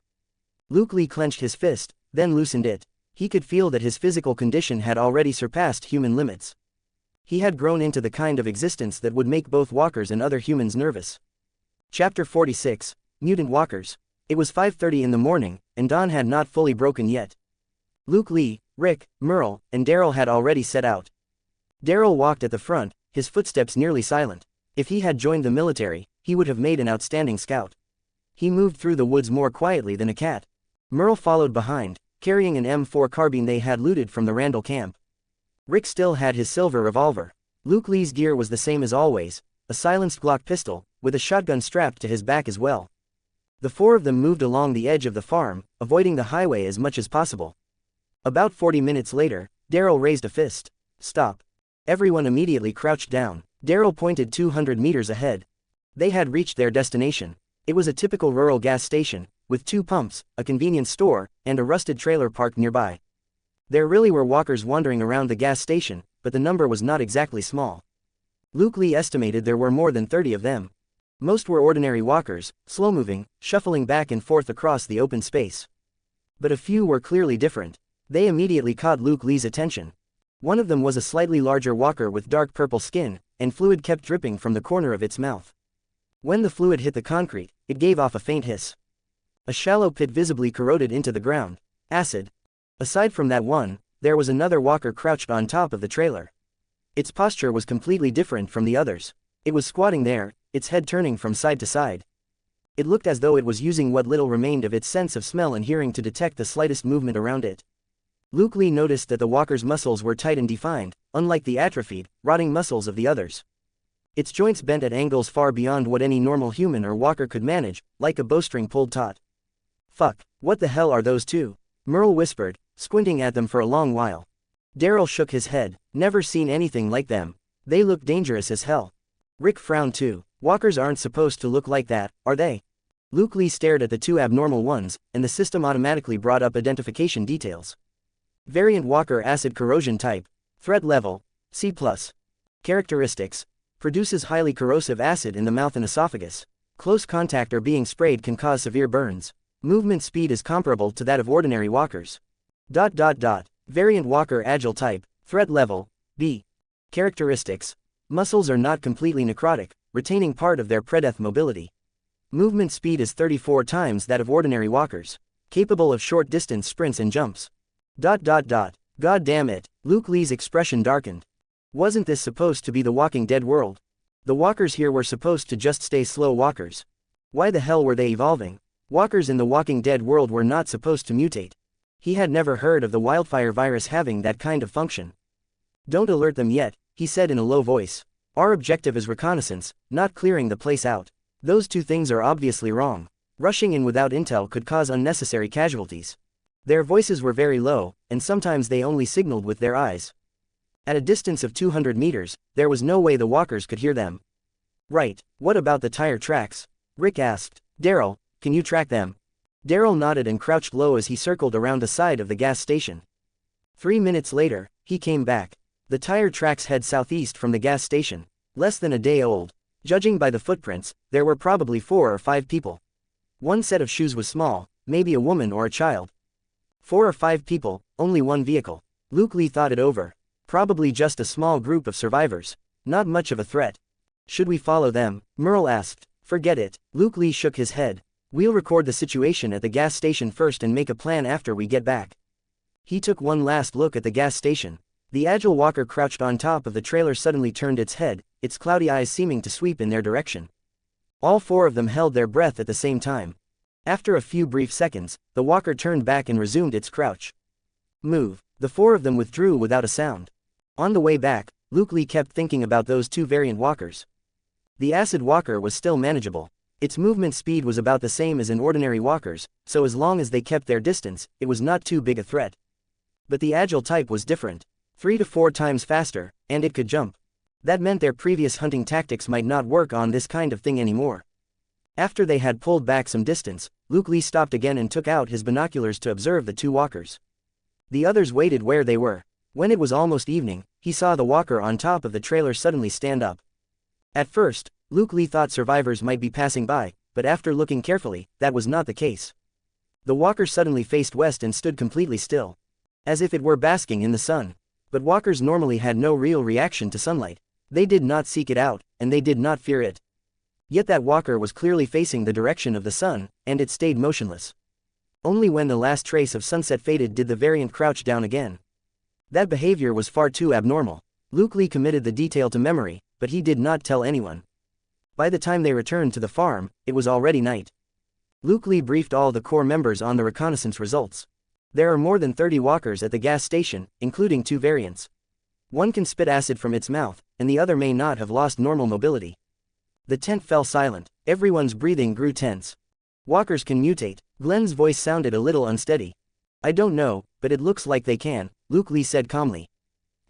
Luke Lee clenched his fist, then loosened it. He could feel that his physical condition had already surpassed human limits. He had grown into the kind of existence that would make both walkers and other humans nervous. Chapter 46, Mutant Walkers. It was 5:30 in the morning, and dawn had not fully broken yet. Luke Lee, Rick, Merle, and Daryl had already set out. Daryl walked at the front, his footsteps nearly silent. If he had joined the military, he would have made an outstanding scout. He moved through the woods more quietly than a cat. Merle followed behind, carrying an M4 carbine they had looted from the Randall camp. Rick still had his silver revolver. Luke Lee's gear was the same as always, a silenced Glock pistol, with a shotgun strapped to his back as well. The 4 of them moved along the edge of the farm, avoiding the highway as much as possible. About 40 minutes later, Daryl raised a fist. Stop. Everyone immediately crouched down. Daryl pointed 200 meters ahead. They had reached their destination. It was a typical rural gas station, with 2 pumps, a convenience store, and a rusted trailer parked nearby. There really were walkers wandering around the gas station, but the number was not exactly small. Luke Lee estimated there were more than 30 of them. Most were ordinary walkers, slow-moving, shuffling back and forth across the open space. But a few were clearly different. They immediately caught Luke Lee's attention. One of them was a slightly larger walker with dark purple skin, and fluid kept dripping from the corner of its mouth. When the fluid hit the concrete, it gave off a faint hiss. A shallow pit visibly corroded into the ground. Acid. Aside from that one, there was another walker crouched on top of the trailer. Its posture was completely different from the others. It was squatting there, its head turning from side to side. It looked as though it was using what little remained of its sense of smell and hearing to detect the slightest movement around it. Luke Lee noticed that the walker's muscles were tight and defined, unlike the atrophied, rotting muscles of the others. Its joints bent at angles far beyond what any normal human or walker could manage, like a bowstring pulled taut. Fuck, what the hell are those two? Merle whispered, squinting at them for a long while. Daryl shook his head. Never seen anything like them. They look dangerous as hell. Rick frowned too. Walkers aren't supposed to look like that, are they? Luke Lee stared at the 2 abnormal ones, and the system automatically brought up identification details. Variant Walker Acid Corrosion Type. Threat Level, C+. Characteristics. Produces highly corrosive acid in the mouth and esophagus. Close contact or being sprayed can cause severe burns. Movement speed is comparable to that of ordinary walkers. Variant Walker Agile Type. Threat Level, B. Characteristics. Muscles are not completely necrotic, retaining part of their pre-death mobility. Movement speed is 34 times that of ordinary walkers. Capable of short-distance sprints and jumps. God damn it, Luke Lee's expression darkened. Wasn't this supposed to be the Walking Dead world? The walkers here were supposed to just stay slow walkers. Why the hell were they evolving? Walkers in the Walking Dead world were not supposed to mutate. He had never heard of the wildfire virus having that kind of function. Don't alert them yet, he said in a low voice. Our objective is reconnaissance, not clearing the place out. Those 2 things are obviously wrong. Rushing in without intel could cause unnecessary casualties. Their voices were very low, and sometimes they only signaled with their eyes. At a distance of 200 meters, there was no way the walkers could hear them. Right, what about the tire tracks? Rick asked. Daryl, can you track them? Daryl nodded and crouched low as he circled around the side of the gas station. 3 minutes later, he came back. The tire tracks head southeast from the gas station. Less than a day old. Judging by the footprints, there were probably 4 or 5 people. One set of shoes was small, maybe a woman or a child. 4 or 5 people, only one vehicle. Luke Lee thought it over. Probably just a small group of survivors. Not much of a threat. Should we follow them? Merle asked. Forget it. Luke Lee shook his head. We'll record the situation at the gas station first and make a plan after we get back. He took one last look at the gas station. The agile walker crouched on top of the trailer suddenly turned its head, its cloudy eyes seeming to sweep in their direction. All 4 of them held their breath at the same time. After a few brief seconds, the walker turned back and resumed its crouch. Move. The 4 of them withdrew without a sound. On the way back, Luke Lee kept thinking about those 2 variant walkers. The acid walker was still manageable. Its movement speed was about the same as an ordinary walker's, so as long as they kept their distance, it was not too big a threat. But the agile type was different. 3 to 4 times faster, and it could jump. That meant their previous hunting tactics might not work on this kind of thing anymore. After they had pulled back some distance, Luke Lee stopped again and took out his binoculars to observe the 2 walkers. The others waited where they were. When it was almost evening, he saw the walker on top of the trailer suddenly stand up. At first, Luke Lee thought survivors might be passing by, but after looking carefully, that was not the case. The walker suddenly faced west and stood completely still. As if it were basking in the sun. But walkers normally had no real reaction to sunlight. They did not seek it out, and they did not fear it. Yet that walker was clearly facing the direction of the sun, and it stayed motionless. Only when the last trace of sunset faded did the variant crouch down again. That behavior was far too abnormal. Luke Lee committed the detail to memory, but he did not tell anyone. By the time they returned to the farm, it was already night. Luke Lee briefed all the Corps members on the reconnaissance results. There are more than 30 walkers at the gas station, including 2 variants. One can spit acid from its mouth, and the other may not have lost normal mobility. The tent fell silent. Everyone's breathing grew tense. Walkers can mutate. Glenn's voice sounded a little unsteady. I don't know, but it looks like they can, Luke Lee said calmly.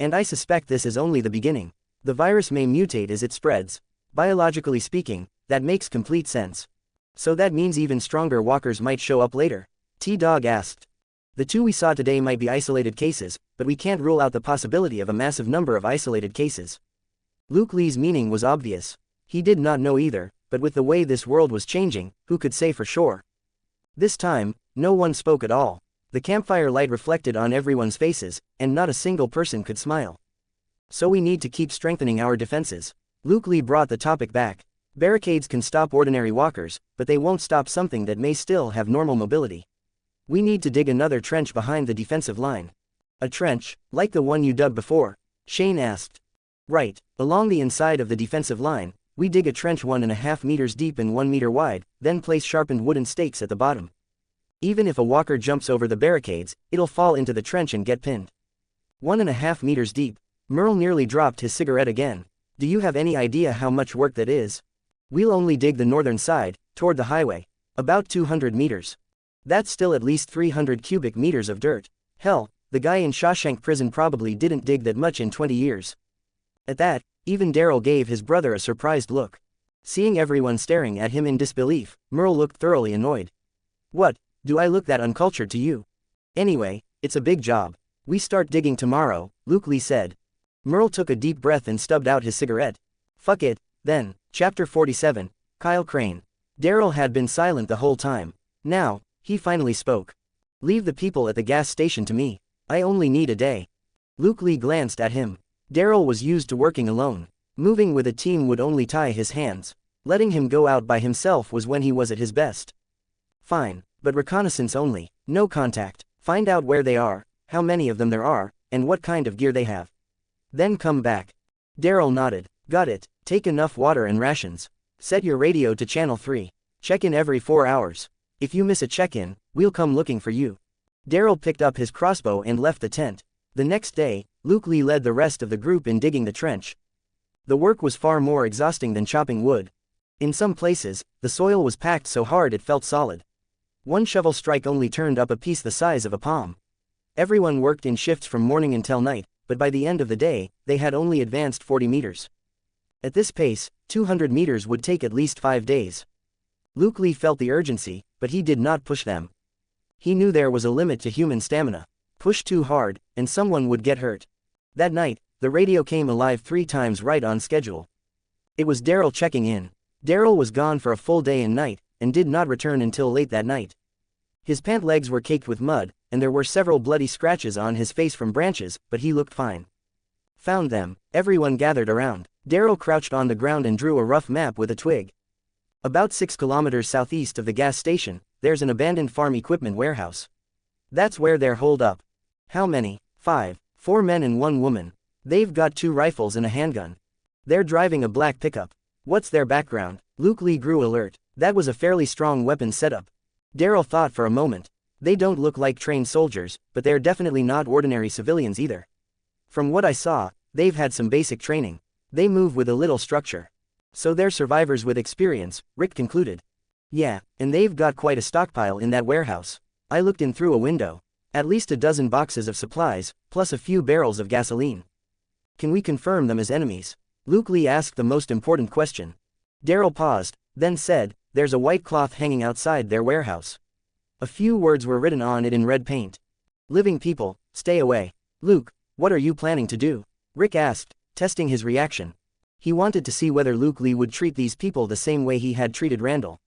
And I suspect this is only the beginning. The virus may mutate as it spreads. Biologically speaking, that makes complete sense. So that means even stronger walkers might show up later? T-Dog asked. The 2 we saw today might be isolated cases, but we can't rule out the possibility of a massive number of isolated cases. Luke Lee's meaning was obvious. He did not know either, but with the way this world was changing, who could say for sure? This time, no one spoke at all. The campfire light reflected on everyone's faces, and not a single person could smile. So we need to keep strengthening our defenses. Luke Lee brought the topic back. Barricades can stop ordinary walkers, but they won't stop something that may still have normal mobility. We need to dig another trench behind the defensive line. A trench, like the one you dug before? Shane asked. Right, along the inside of the defensive line, we dig a trench 1.5 meters deep and 1 meter wide, then place sharpened wooden stakes at the bottom. Even if a walker jumps over the barricades, it'll fall into the trench and get pinned. 1.5 meters deep. Merle nearly dropped his cigarette again. Do you have any idea how much work that is? We'll only dig the northern side, toward the highway. About 200 meters. That's still at least 300 cubic meters of dirt. Hell, the guy in Shawshank prison probably didn't dig that much in 20 years. At that, even Daryl gave his brother a surprised look. Seeing everyone staring at him in disbelief, Merle looked thoroughly annoyed. What, do I look that uncultured to you? Anyway, it's a big job. We start digging tomorrow, Luke Lee said. Merle took a deep breath and stubbed out his cigarette. Fuck it, then. Chapter 47, Kyle Crane. Daryl had been silent the whole time. Now, he finally spoke. Leave the people at the gas station to me. I only need a day. Luke Lee glanced at him. Daryl was used to working alone. Moving with a team would only tie his hands. Letting him go out by himself was when he was at his best. Fine, but reconnaissance only, no contact. Find out where they are, how many of them there are, and what kind of gear they have. Then come back. Daryl nodded. Got it. Take enough water and rations. Set your radio to channel 3. Check in every 4 hours. If you miss a check-in, we'll come looking for you. Daryl picked up his crossbow and left the tent. The next day, Luke Lee led the rest of the group in digging the trench. The work was far more exhausting than chopping wood. In some places, the soil was packed so hard it felt solid. One shovel strike only turned up a piece the size of a palm. Everyone worked in shifts from morning until night, but by the end of the day, they had only advanced 40 meters. At this pace, 200 meters would take at least 5 days. Luke Lee felt the urgency, but he did not push them. He knew there was a limit to human stamina. Push too hard, and someone would get hurt. That night, the radio came alive 3 times right on schedule. It was Daryl checking in. Daryl was gone for a full day and night, and did not return until late that night. His pant legs were caked with mud, and there were several bloody scratches on his face from branches, but he looked fine. Found them. Everyone gathered around. Daryl crouched on the ground and drew a rough map with a twig. About 6 kilometers southeast of the gas station, there's an abandoned farm equipment warehouse. That's where they're holed up. How many? 5. 4 men and 1 woman. They've got 2 rifles and a handgun. They're driving a black pickup. What's their background? Luke Lee grew alert. That was a fairly strong weapon setup. Daryl thought for a moment. They don't look like trained soldiers, but they're definitely not ordinary civilians either. From what I saw, they've had some basic training. They move with a little structure. So they're survivors with experience, Rick concluded. Yeah, and they've got quite a stockpile in that warehouse. I looked in through a window. At least a dozen boxes of supplies, plus a few barrels of gasoline. Can we confirm them as enemies? Luke Lee asked the most important question. Daryl paused, then said, there's a white cloth hanging outside their warehouse. A few words were written on it in red paint. Living people, stay away. Luke, what are you planning to do? Rick asked, testing his reaction. He wanted to see whether Luke Lee would treat these people the same way he had treated Randall.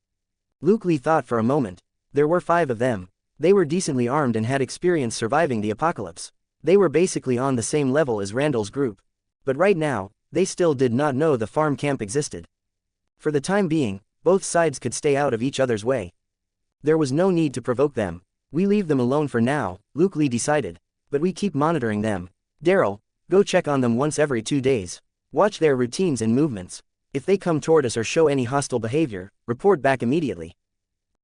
Luke Lee thought for a moment. There were 5 of them. They were decently armed and had experience surviving the apocalypse. They were basically on the same level as Randall's group. But right now, they still did not know the farm camp existed. For the time being, both sides could stay out of each other's way. There was no need to provoke them. We leave them alone for now, Luke Lee decided. But we keep monitoring them. Daryl, go check on them once every 2 days. Watch their routines and movements. If they come toward us or show any hostile behavior, report back immediately.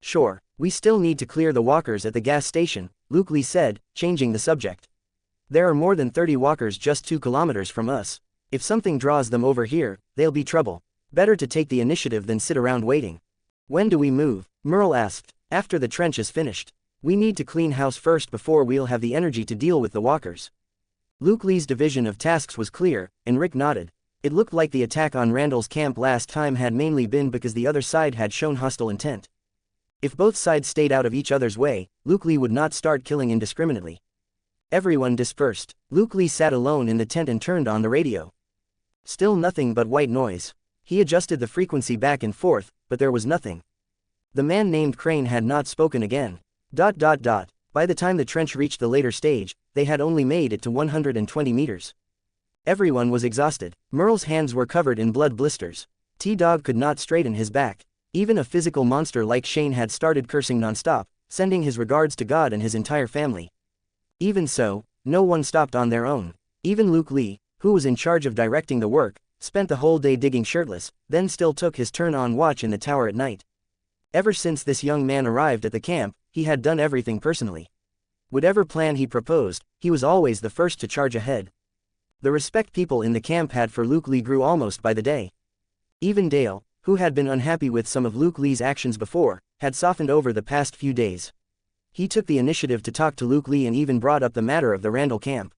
Sure, we still need to clear the walkers at the gas station, Luke Lee said, changing the subject. There are more than 30 walkers just 2 kilometers from us. If something draws them over here, they'll be trouble. Better to take the initiative than sit around waiting. When do we move? Merle asked. After the trench is finished. We need to clean house first before we'll have the energy to deal with the walkers. Luke Lee's division of tasks was clear, and Rick nodded. It looked like the attack on Randall's camp last time had mainly been because the other side had shown hostile intent. If both sides stayed out of each other's way, Luke Lee would not start killing indiscriminately. Everyone dispersed. Luke Lee sat alone in the tent and turned on the radio. Still nothing but white noise. He adjusted the frequency back and forth, but there was nothing. The man named Crane had not spoken again. By the time the trench reached the later stage, they had only made it to 120 meters. Everyone was exhausted. Merle's hands were covered in blood blisters. T-Dog could not straighten his back. Even a physical monster like Shane had started cursing nonstop, sending his regards to God and his entire family. Even so, no one stopped on their own. Even Luke Lee, who was in charge of directing the work, spent the whole day digging shirtless, then still took his turn on watch in the tower at night. Ever since this young man arrived at the camp, he had done everything personally. Whatever plan he proposed, he was always the first to charge ahead. The respect people in the camp had for Luke Lee grew almost by the day. Even Dale, who had been unhappy with some of Luke Lee's actions before, had softened over the past few days. He took the initiative to talk to Luke Lee and even brought up the matter of the Randall camp.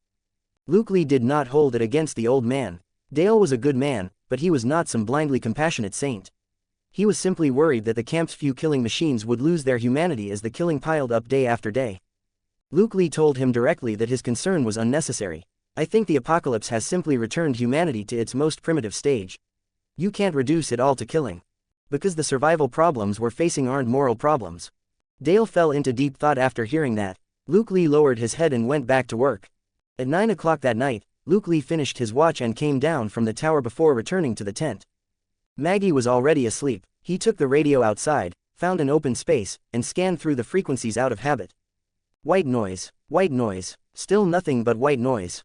Luke Lee did not hold it against the old man. Dale was a good man, but he was not some blindly compassionate saint. He was simply worried that the camp's few killing machines would lose their humanity as the killing piled up day after day. Luke Lee told him directly that his concern was unnecessary. I think the apocalypse has simply returned humanity to its most primitive stage. You can't reduce it all to killing. Because the survival problems we're facing aren't moral problems. Dale fell into deep thought after hearing that. Luke Lee lowered his head and went back to work. At 9 o'clock that night, Luke Lee finished his watch and came down from the tower before returning to the tent. Maggie was already asleep. He took the radio outside, found an open space, and scanned through the frequencies out of habit. White noise, still nothing but white noise.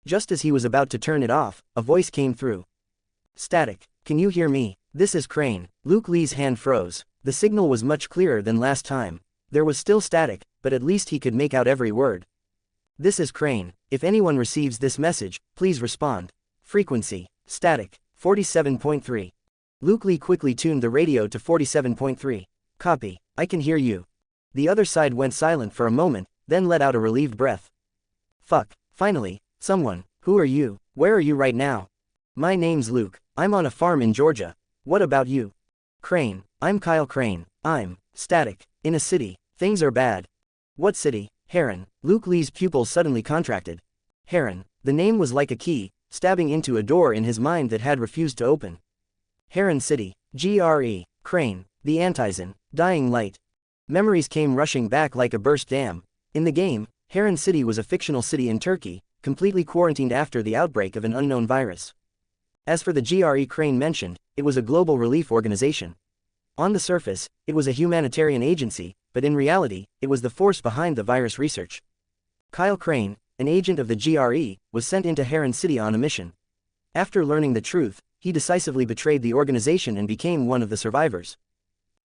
Just as he was about to turn it off, a voice came through. Static, can you hear me? This is Crane. Luke Lee's hand froze. The signal was much clearer than last time. There was still static, but at least he could make out every word. This is Crane. If anyone receives this message, please respond. Frequency, static, 47.3. Luke Lee quickly tuned the radio to 47.3. Copy, I can hear you. The other side went silent for a moment, then let out a relieved breath. Fuck, finally, someone. Who are you? Where are you right now? My name's Luke. I'm on a farm in Georgia. What about you? Crane. I'm Kyle Crane. I'm static. In a city. Things are bad. What city? Harem. Luke Lee's pupils suddenly contracted. Harem. The name was like a key, stabbing into a door in his mind that had refused to open. Harem City. GRE. Crane. The Antizon. Dying light. Memories came rushing back like a burst dam. In the game, Harem City was a fictional city in Turkey, completely quarantined after the outbreak of an unknown virus. As for the GRE Crane mentioned, it was a global relief organization. On the surface, it was a humanitarian agency, but in reality, it was the force behind the virus research. Kyle Crane, an agent of the GRE, was sent into Harem City on a mission. After learning the truth, he decisively betrayed the organization and became one of the survivors.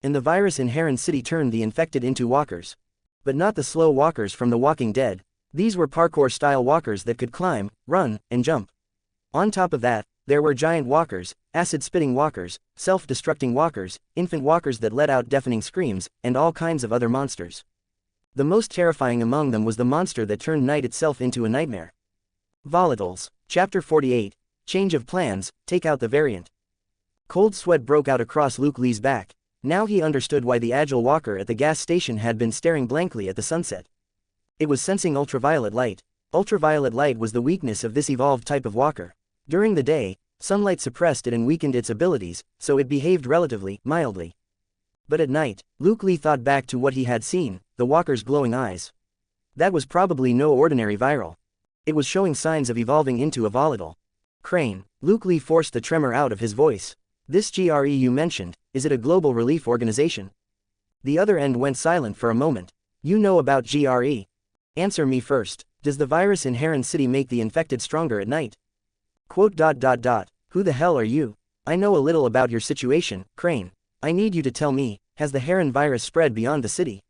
And the virus in Harem City turned the infected into walkers. But not the slow walkers from The Walking Dead. These were parkour-style walkers that could climb, run, and jump. On top of that, there were giant walkers, acid-spitting walkers, self-destructing walkers, infant walkers that let out deafening screams, and all kinds of other monsters. The most terrifying among them was the monster that turned night itself into a nightmare. Volatiles. Chapter 48. Change of plans, take out the variant. Cold sweat broke out across Luke Lee's back. Now he understood why the agile walker at the gas station had been staring blankly at the sunset. It was sensing ultraviolet light. Ultraviolet light was the weakness of this evolved type of walker. During the day, sunlight suppressed it and weakened its abilities, so it behaved relatively mildly. But at night, Luke Lee thought back to what he had seen, the walker's glowing eyes. That was probably no ordinary viral. It was showing signs of evolving into a volatile. Crane. Luke Lee forced the tremor out of his voice. This GRE you mentioned, is it a global relief organization? The other end went silent for a moment. You know about GRE. Answer me first. Does the virus in Harem City make the infected stronger at night? Who the hell are you? I know a little about your situation, Crane. I need you to tell me, has the Harem virus spread beyond the city?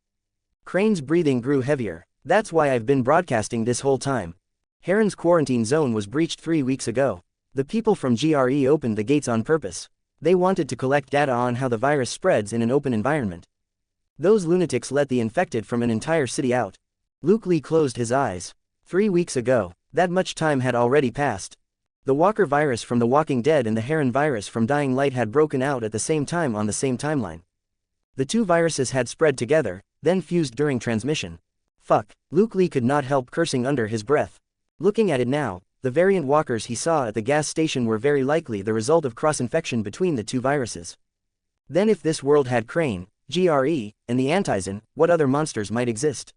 Crane's breathing grew heavier. That's why I've been broadcasting this whole time. Harem's quarantine zone was breached 3 weeks ago. The people from GRE opened the gates on purpose. They wanted to collect data on how the virus spreads in an open environment. Those lunatics let the infected from an entire city out. Luke Lee closed his eyes. 3 weeks ago, that much time had already passed. The Walker virus from The Walking Dead and the Harem virus from Dying Light had broken out at the same time on the same timeline. The two viruses had spread together, then fused during transmission. Fuck, Luke Lee could not help cursing under his breath. Looking at it now, the variant walkers he saw at the gas station were very likely the result of cross-infection between the two viruses. Then if this world had Crane, GRE, and the Antizin, what other monsters might exist?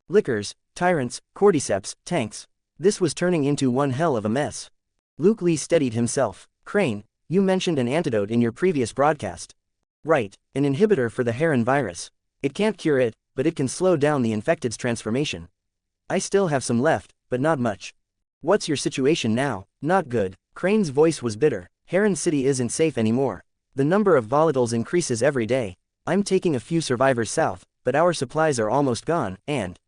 Lickers, tyrants, cordyceps, tanks. This was turning into one hell of a mess. Luke Lee steadied himself. Crane, you mentioned an antidote in your previous broadcast. Right, an inhibitor for the Harem virus. It can't cure it, but it can slow down the infected's transformation. I still have some left, but not much. What's your situation now? Not good. Crane's voice was bitter. Harem City isn't safe anymore. The number of volatiles increases every day. I'm taking a few survivors south, but our supplies are almost gone, and...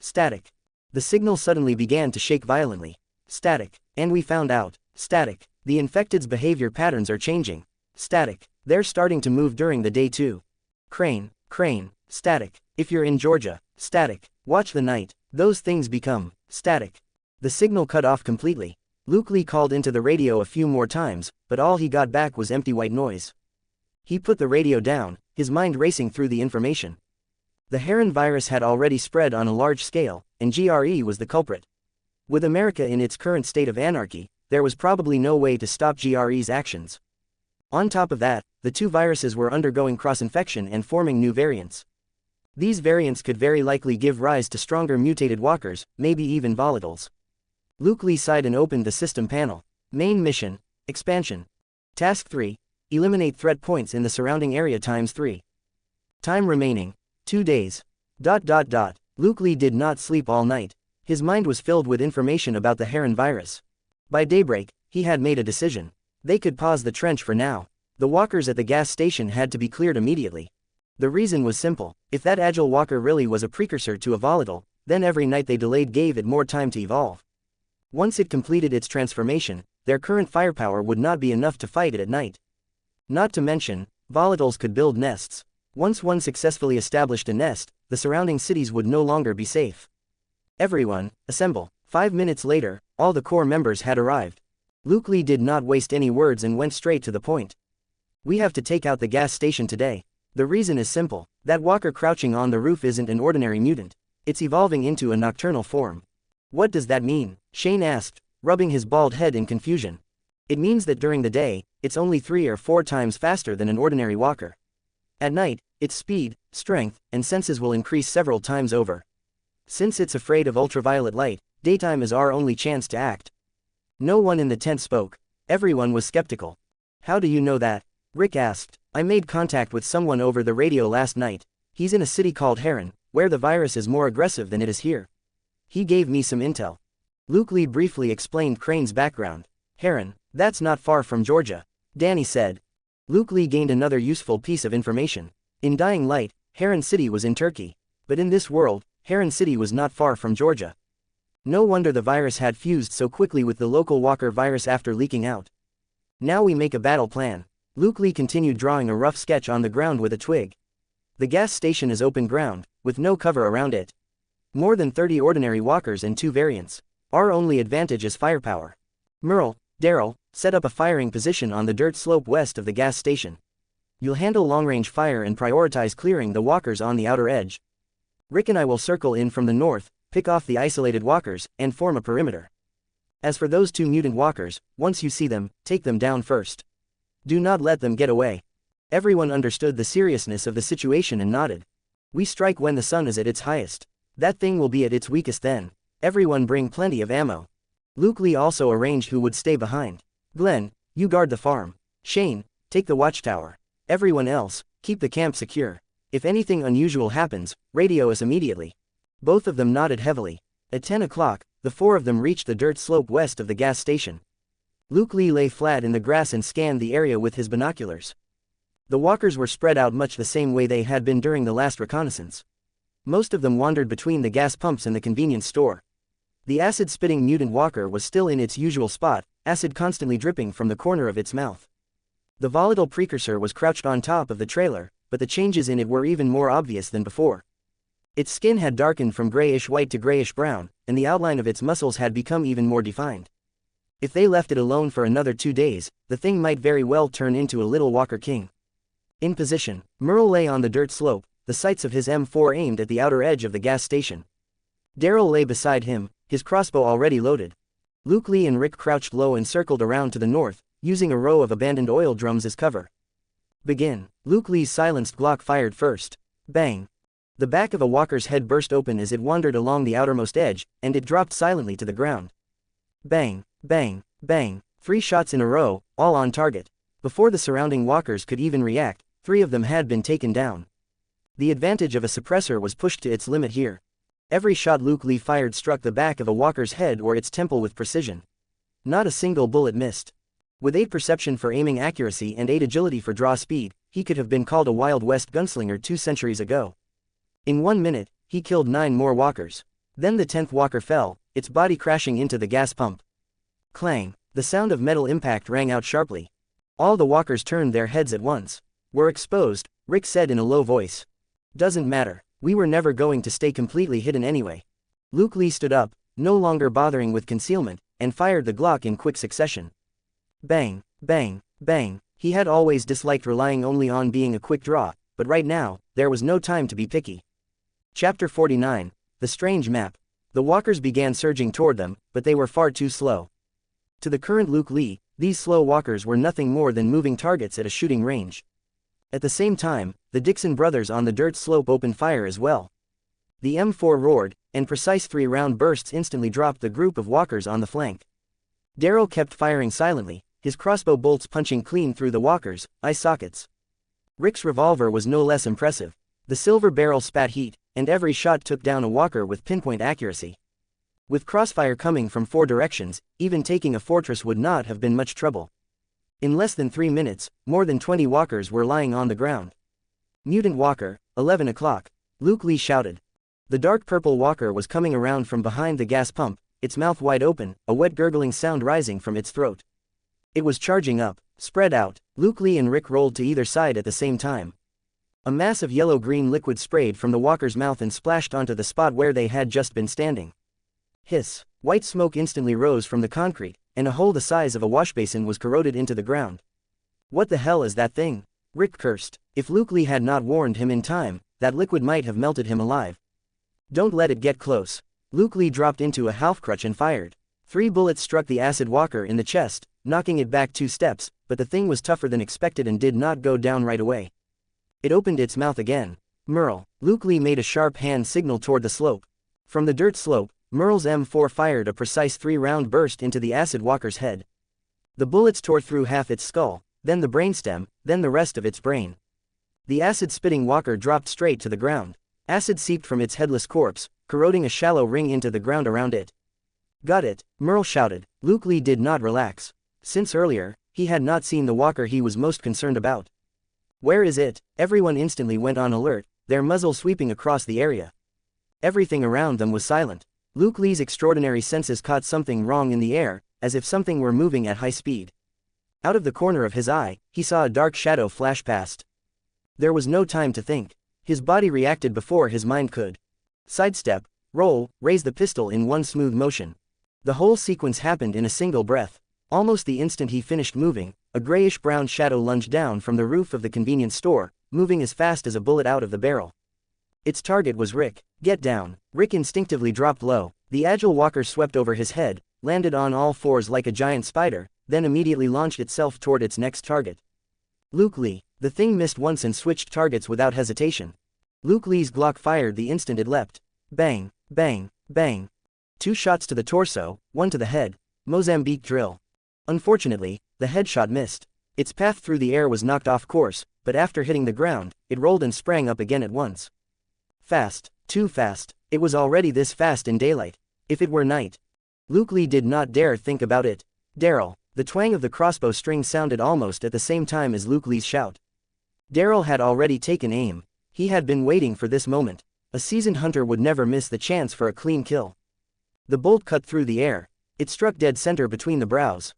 Static. The signal suddenly began to shake violently. Static. And we found out. Static. The infected's behavior patterns are changing. Static. They're starting to move during the day too. Crane. Static. If you're in Georgia. Static. Watch the night. Those things become static. The signal cut off completely. Luke Lee called into the radio a few more times, but all he got back was empty white noise. He put the radio down, his mind racing through the information. The Harem virus had already spread on a large scale, and GRE was the culprit. With America in its current state of anarchy, there was probably no way to stop GRE's actions. On top of that, the two viruses were undergoing cross-infection and forming new variants. These variants could very likely give rise to stronger mutated walkers, maybe even volatiles. Luke Lee sighed and opened the system panel. Main mission, expansion. Task 3, eliminate threat points in the surrounding area ×3. Time remaining, 2 days. Luke Lee did not sleep all night. His mind was filled with information about the Harem virus. By daybreak, he had made a decision. They could pause the trench for now. The walkers at the gas station had to be cleared immediately. The reason was simple. If that agile walker really was a precursor to a volatile, then every night they delayed gave it more time to evolve. Once it completed its transformation, their current firepower would not be enough to fight it at night. Not to mention, volatiles could build nests. Once one successfully established a nest, the surrounding cities would no longer be safe. Everyone, assemble. 5 minutes later, all the core members had arrived. Luke Lee did not waste any words and went straight to the point. We have to take out the gas station today. The reason is simple. That walker crouching on the roof isn't an ordinary mutant. It's evolving into a nocturnal form. What does that mean? Shane asked, rubbing his bald head in confusion. It means that during the day, it's only 3 or 4 times faster than an ordinary walker. At night, its speed, strength, and senses will increase several times over. Since it's afraid of ultraviolet light, daytime is our only chance to act. No one in the tent spoke. Everyone was skeptical. How do you know that? Rick asked. I made contact with someone over the radio last night. He's in a city called Harem, where the virus is more aggressive than it is here. He gave me some intel. Luke Lee briefly explained Crane's background. Harem, that's not far from Georgia, Danny said. Luke Lee gained another useful piece of information. In Dying Light, Harem City was in Turkey. But in this world, Harem City was not far from Georgia. No wonder the virus had fused so quickly with the local Walker virus after leaking out. Now we make a battle plan. Luke Lee continued drawing a rough sketch on the ground with a twig. The gas station is open ground, with no cover around it. More than 30 ordinary walkers and 2 variants. Our only advantage is firepower. Merle, Daryl, set up a firing position on the dirt slope west of the gas station. You'll handle long-range fire and prioritize clearing the walkers on the outer edge. Rick and I will circle in from the north, pick off the isolated walkers, and form a perimeter. As for those 2 mutant walkers, once you see them, take them down first. Do not let them get away. Everyone understood the seriousness of the situation and nodded. We strike when the sun is at its highest. That thing will be at its weakest then. Everyone bring plenty of ammo. Luke Lee also arranged who would stay behind. Glenn, you guard the farm. Shane, take the watchtower. Everyone else, keep the camp secure. If anything unusual happens, radio us immediately. Both of them nodded heavily. At 10 o'clock, the 4 of them reached the dirt slope west of the gas station. Luke Lee lay flat in the grass and scanned the area with his binoculars. The walkers were spread out much the same way they had been during the last reconnaissance. Most of them wandered between the gas pumps and the convenience store. The acid-spitting mutant walker was still in its usual spot, acid constantly dripping from the corner of its mouth. The volatile precursor was crouched on top of the trailer, but the changes in it were even more obvious than before. Its skin had darkened from grayish-white to grayish-brown, and the outline of its muscles had become even more defined. If they left it alone for another 2 days, the thing might very well turn into a little Walker King. In position, Merle lay on the dirt slope, the sights of his M4 aimed at the outer edge of the gas station. Daryl lay beside him, his crossbow already loaded. Luke Lee and Rick crouched low and circled around to the north, using a row of abandoned oil drums as cover. Begin. Luke Lee's silenced Glock fired first. Bang. The back of a walker's head burst open as it wandered along the outermost edge, and it dropped silently to the ground. Bang, bang, bang, 3 shots in a row, all on target. Before the surrounding walkers could even react, 3 of them had been taken down. The advantage of a suppressor was pushed to its limit here. Every shot Luke Lee fired struck the back of a walker's head or its temple with precision. Not a single bullet missed. With 8 perception for aiming accuracy and 8 agility for draw speed, he could have been called a Wild West gunslinger 2 centuries ago. In 1 minute, he killed 9 more walkers. Then the 10th walker fell, its body crashing into the gas pump. Clang, the sound of metal impact rang out sharply. All the walkers turned their heads at once. We're exposed, Rick said in a low voice. Doesn't matter, we were never going to stay completely hidden anyway. Luke Lee stood up, no longer bothering with concealment, and fired the Glock in quick succession. Bang, bang, bang. He had always disliked relying only on being a quick draw, but right now, there was no time to be picky. Chapter 49, The Strange Map. The walkers began surging toward them, but they were far too slow. To the current Luke Lee, these slow walkers were nothing more than moving targets at a shooting range. At the same time, the Dixon brothers on the dirt slope opened fire as well. The M4 roared, and precise 3-round bursts instantly dropped the group of walkers on the flank. Daryl kept firing silently, his crossbow bolts punching clean through the walkers' eye sockets. Rick's revolver was no less impressive. The silver barrel spat heat, and every shot took down a walker with pinpoint accuracy. With crossfire coming from 4 directions, even taking a fortress would not have been much trouble. In less than 3 minutes, more than 20 walkers were lying on the ground. Mutant walker, 11 o'clock, Luke Lee shouted. The dark purple walker was coming around from behind the gas pump, its mouth wide open, a wet gurgling sound rising from its throat. It was charging up, spread out. Luke Lee and Rick rolled to either side at the same time. A mass of yellow-green liquid sprayed from the walker's mouth and splashed onto the spot where they had just been standing. Hiss! White smoke instantly rose from the concrete, and a hole the size of a washbasin was corroded into the ground. What the hell is that thing? Rick cursed. If Luke Lee had not warned him in time, that liquid might have melted him alive. Don't let it get close. Luke Lee dropped into a half crutch and fired. 3 bullets struck the acid walker in the chest, knocking it back 2 steps, but the thing was tougher than expected and did not go down right away. It opened its mouth again. Merle. Luke Lee made a sharp hand signal toward the slope. From the dirt slope, Merle's M4 fired a precise 3-round burst into the acid walker's head. The bullets tore through half its skull, then the brainstem, then the rest of its brain. The acid-spitting walker dropped straight to the ground. Acid seeped from its headless corpse, corroding a shallow ring into the ground around it. Got it, Merle shouted. Luke Lee did not relax. Since earlier, he had not seen the walker he was most concerned about. Where is it? Everyone instantly went on alert, their muzzle sweeping across the area. Everything around them was silent. Luke Lee's extraordinary senses caught something wrong in the air, as if something were moving at high speed. Out of the corner of his eye, he saw a dark shadow flash past. There was no time to think. His body reacted before his mind could. Sidestep, roll, raise the pistol in one smooth motion. The whole sequence happened in a single breath. Almost the instant he finished moving, a grayish-brown shadow lunged down from the roof of the convenience store, moving as fast as a bullet out of the barrel. Its target was Rick. Get down. Rick instinctively dropped low. The agile walker swept over his head, landed on all fours like a giant spider, then immediately launched itself toward its next target. Luke Lee. The thing missed once and switched targets without hesitation. Luke Lee's Glock fired the instant it leapt. Bang, bang, bang. 2 shots to the torso, 1 to the head. Mozambique drill. Unfortunately, the headshot missed. Its path through the air was knocked off course, but after hitting the ground, it rolled and sprang up again at once. Fast, too fast. It was already this fast in daylight. If it were night. Luke Lee did not dare think about it. Daryl. The twang of the crossbow string sounded almost at the same time as Luke Lee's shout. Daryl had already taken aim. He had been waiting for this moment. A seasoned hunter would never miss the chance for a clean kill. The bolt cut through the air. It struck dead center between the brows.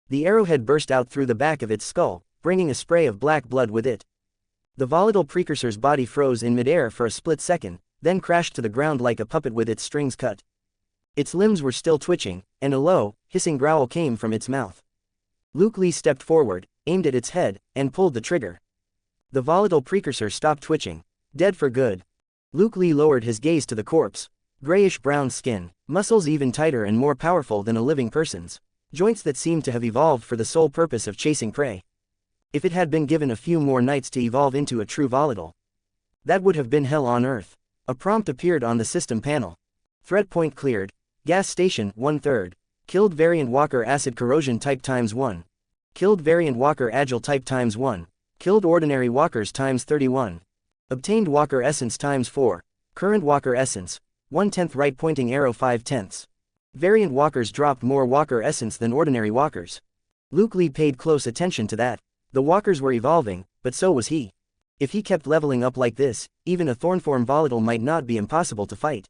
The arrowhead burst out through the back of its skull, bringing a spray of black blood with it. The volatile precursor's body froze in midair for a split second, then crashed to the ground like a puppet with its strings cut. Its limbs were still twitching, and a low, hissing growl came from its mouth. Luke Lee stepped forward, aimed at its head, and pulled the trigger. The volatile precursor stopped twitching. Dead for good. Luke Lee lowered his gaze to the corpse. Grayish-brown skin, muscles even tighter and more powerful than a living person's. Joints that seemed to have evolved for the sole purpose of chasing prey. If it had been given a few more nights to evolve into a true volatile, that would have been hell on earth. A prompt appeared on the system panel. Threat point cleared. Gas station, 1/3. Killed variant walker acid corrosion type ×1. Killed variant walker agile type ×1. Killed ordinary walkers ×31. Obtained walker essence ×4. Current walker essence. 1/10 right pointing arrow 5/10. Variant walkers dropped more walker essence than ordinary walkers. Luke Lee paid close attention to that. The walkers were evolving, but so was he. If he kept leveling up like this, even a thornform volatile might not be impossible to fight.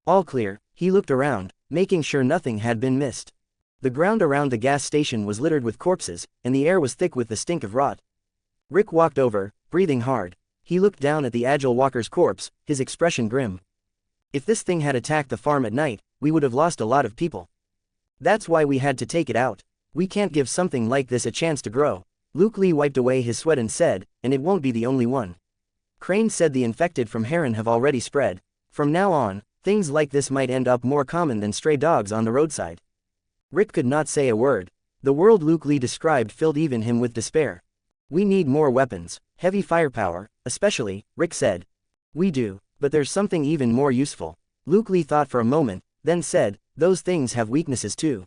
All clear, he looked around, making sure nothing had been missed. The ground around the gas station was littered with corpses, and the air was thick with the stink of rot. Rick walked over, breathing hard. He looked down at the agile walker's corpse, his expression grim. If this thing had attacked the farm at night, we would have lost a lot of people. That's why we had to take it out. We can't give something like this a chance to grow. Luke Lee wiped away his sweat and said, and it won't be the only one. Crane said the infected from Heron have already spread. From now on, things like this might end up more common than stray dogs on the roadside. Rick could not say a word. The world Luke Lee described filled even him with despair. We need more weapons, heavy firepower, especially, Rick said. We do, but there's something even more useful. Luke Lee thought for a moment, then said, those things have weaknesses too.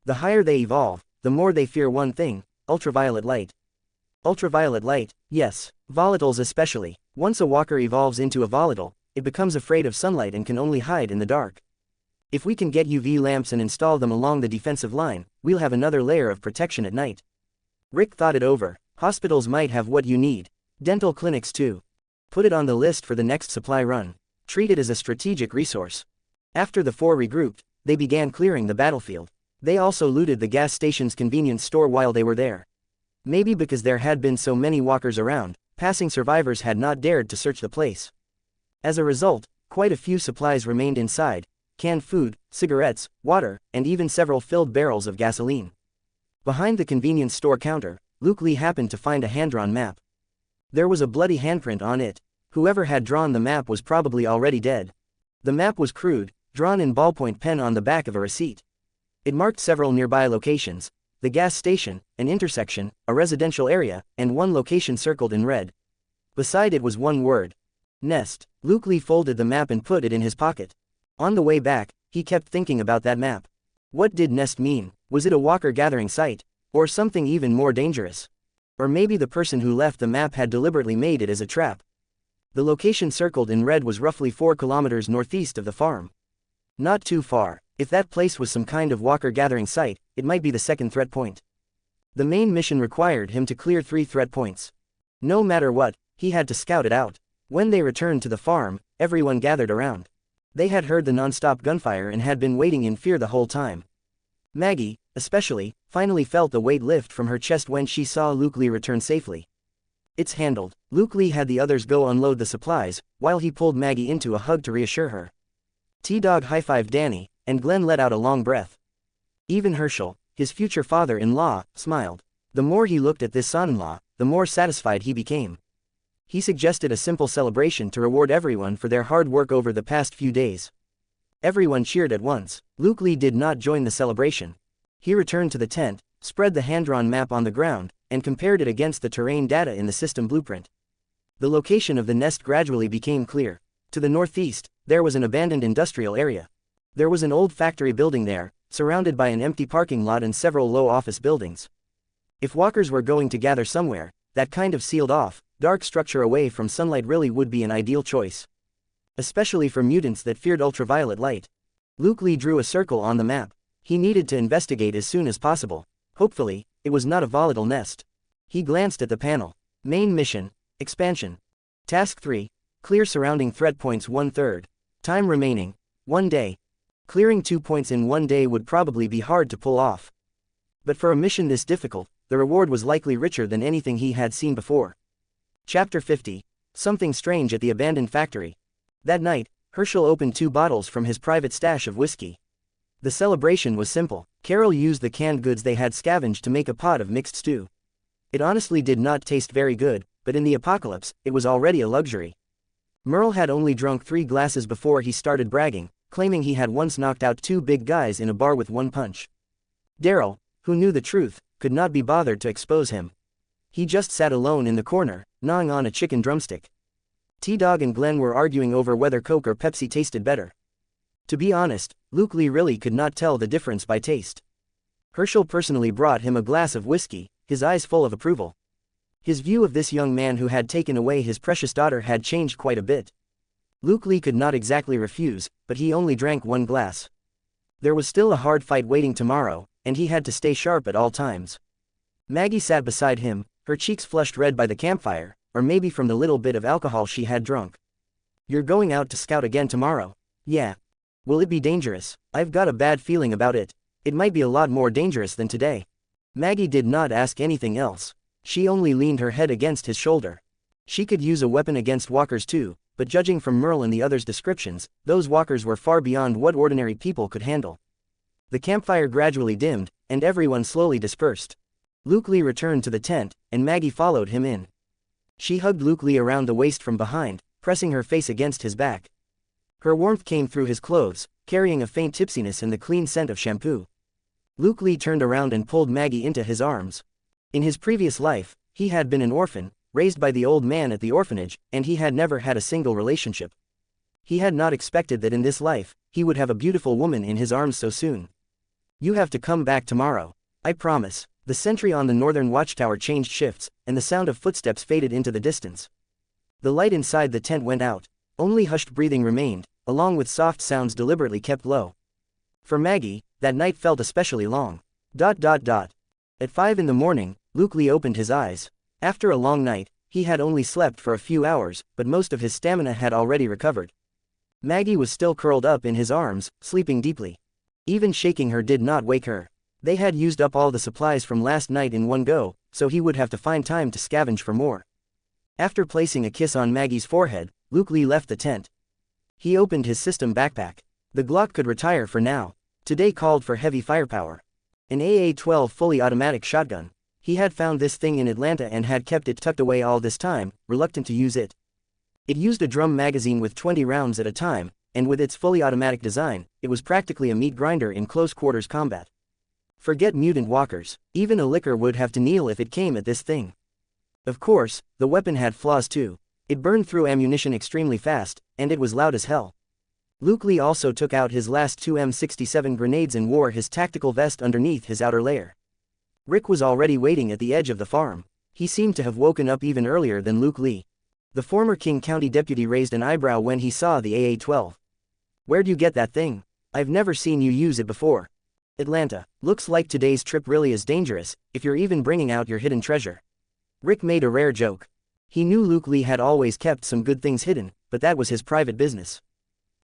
The higher they evolve, the more they fear one thing, ultraviolet light. Ultraviolet light, yes, volatiles especially. Once a walker evolves into a volatile, it becomes afraid of sunlight and can only hide in the dark. If we can get UV lamps and install them along the defensive line, we'll have another layer of protection at night. Rick thought it over. Hospitals might have what you need. Dental clinics too. Put it on the list for the next supply run. Treat it as a strategic resource. After the four regrouped, they began clearing the battlefield. They also looted the gas station's convenience store while they were there. Maybe because there had been so many walkers around, passing survivors had not dared to search the place. As a result, quite a few supplies remained inside: canned food, cigarettes, water, and even several filled barrels of gasoline. Behind the convenience store counter, Luke Lee happened to find a hand-drawn map. There was a bloody handprint on it. Whoever had drawn the map was probably already dead. The map was crude, drawn in ballpoint pen on the back of a receipt. It marked several nearby locations: the gas station, an intersection, a residential area, and one location circled in red. Beside it was one word: Nest. Luke Lee folded the map and put it in his pocket. On the way back, he kept thinking about that map. What did nest mean? Was it a walker gathering site? Or something even more dangerous? Or maybe the person who left the map had deliberately made it as a trap. The location circled in red was roughly 4 kilometers northeast of the farm. Not too far. If that place was some kind of walker gathering site, it might be the second threat point. The main mission required him to clear 3 threat points. No matter what, he had to scout it out. When they returned to the farm, everyone gathered around. They had heard the non-stop gunfire and had been waiting in fear the whole time. Maggie, especially, finally felt the weight lift from her chest when she saw Luke Lee return safely. It's handled. Luke Lee had the others go unload the supplies, while he pulled Maggie into a hug to reassure her. T-Dog high-fived Danny, and Glenn let out a long breath. Even Hershel, his future father-in-law, smiled. The more he looked at this son-in-law, the more satisfied he became. He suggested a simple celebration to reward everyone for their hard work over the past few days. Everyone cheered at once. Luke Lee did not join the celebration. He returned to the tent, spread the hand-drawn map on the ground, and compared it against the terrain data in the system blueprint. The location of the nest gradually became clear. To the northeast, there was an abandoned industrial area. There was an old factory building there, surrounded by an empty parking lot and several low office buildings. If walkers were going to gather somewhere, that kind of sealed off, dark structure away from sunlight really would be an ideal choice. Especially for mutants that feared ultraviolet light. Luke Lee drew a circle on the map. He needed to investigate as soon as possible. Hopefully, it was not a volatile nest. He glanced at the panel. Main mission, expansion. Task 3, clear surrounding threat points 1/3. Time remaining, 1 day. Clearing 2 points in 1 day would probably be hard to pull off. But for a mission this difficult, the reward was likely richer than anything he had seen before. Chapter 50. Something strange at the abandoned factory. That night, Hershel opened 2 bottles from his private stash of whiskey. The celebration was simple. Carol used the canned goods they had scavenged to make a pot of mixed stew. It honestly did not taste very good, but in the apocalypse, it was already a luxury. Merle had only drunk 3 glasses before he started bragging, claiming he had once knocked out 2 big guys in a bar with 1 punch. Daryl, who knew the truth, could not be bothered to expose him. He just sat alone in the corner, gnawing on a chicken drumstick. T-Dog and Glenn were arguing over whether Coke or Pepsi tasted better. To be honest, Luke Lee really could not tell the difference by taste. Hershel personally brought him a glass of whiskey, his eyes full of approval. His view of this young man who had taken away his precious daughter had changed quite a bit. Luke Lee could not exactly refuse, but he only drank 1 glass. There was still a hard fight waiting tomorrow, and he had to stay sharp at all times. Maggie sat beside him, her cheeks flushed red by the campfire, or maybe from the little bit of alcohol she had drunk. "You're going out to scout again tomorrow?" "Yeah." "Will it be dangerous?" "I've got a bad feeling about it. It might be a lot more dangerous than today." Maggie did not ask anything else. She only leaned her head against his shoulder. She could use a weapon against walkers too, but judging from Merle and the others' descriptions, those walkers were far beyond what ordinary people could handle. The campfire gradually dimmed, and everyone slowly dispersed. Luke Lee returned to the tent, and Maggie followed him in. She hugged Luke Lee around the waist from behind, pressing her face against his back. Her warmth came through his clothes, carrying a faint tipsiness and the clean scent of shampoo. Luke Lee turned around and pulled Maggie into his arms. In his previous life, he had been an orphan, raised by the old man at the orphanage, and he had never had a single relationship. He had not expected that in this life, he would have a beautiful woman in his arms so soon. "You have to come back tomorrow. I promise." The sentry on the northern watchtower changed shifts, and the sound of footsteps faded into the distance. The light inside the tent went out. Only hushed breathing remained, along with soft sounds deliberately kept low. For Maggie, that night felt especially long. At 5 in the morning, Luke Lee opened his eyes. After a long night, he had only slept for a few hours, but most of his stamina had already recovered. Maggie was still curled up in his arms, sleeping deeply. Even shaking her did not wake her. They had used up all the supplies from last night in one go, so he would have to find time to scavenge for more. After placing a kiss on Maggie's forehead, Luke Lee left the tent. He opened his system backpack. The Glock could retire for now. Today called for heavy firepower. An AA-12 fully automatic shotgun. He had found this thing in Atlanta and had kept it tucked away all this time, reluctant to use it. It used a drum magazine with 20 rounds at a time, and with its fully automatic design, it was practically a meat grinder in close quarters combat. Forget mutant walkers, even a licker would have to kneel if it came at this thing. Of course, the weapon had flaws too. It burned through ammunition extremely fast, and it was loud as hell. Luke Lee also took out his last two M67 grenades and wore his tactical vest underneath his outer layer. Rick was already waiting at the edge of the farm. He seemed to have woken up even earlier than Luke Lee. The former King County deputy raised an eyebrow when he saw the AA-12. "Where'd you get that thing? I've never seen you use it before." "Atlanta. Looks like today's trip really is dangerous, if you're even bringing out your hidden treasure." Rick made a rare joke. He knew Luke Lee had always kept some good things hidden, but that was his private business.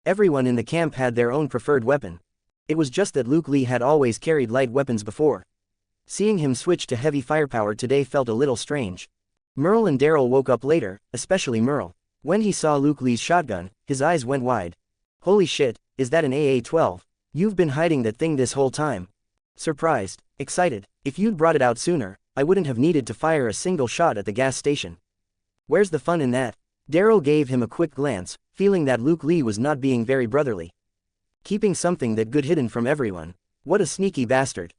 Everyone in the camp had their own preferred weapon. It was just that Luke Lee had always carried light weapons before. Seeing him switch to heavy firepower today felt a little strange. Merle and Daryl woke up later, especially Merle. When he saw Luke Lee's shotgun, his eyes went wide. "Holy shit, is that an AA-12? You've been hiding that thing this whole time." Surprised, excited. "If you'd brought it out sooner, I wouldn't have needed to fire a single shot at the gas station." "Where's the fun in that?" Daryl gave him a quick glance, feeling that Luke Lee was not being very brotherly. Keeping something that good hidden from everyone. What a sneaky bastard.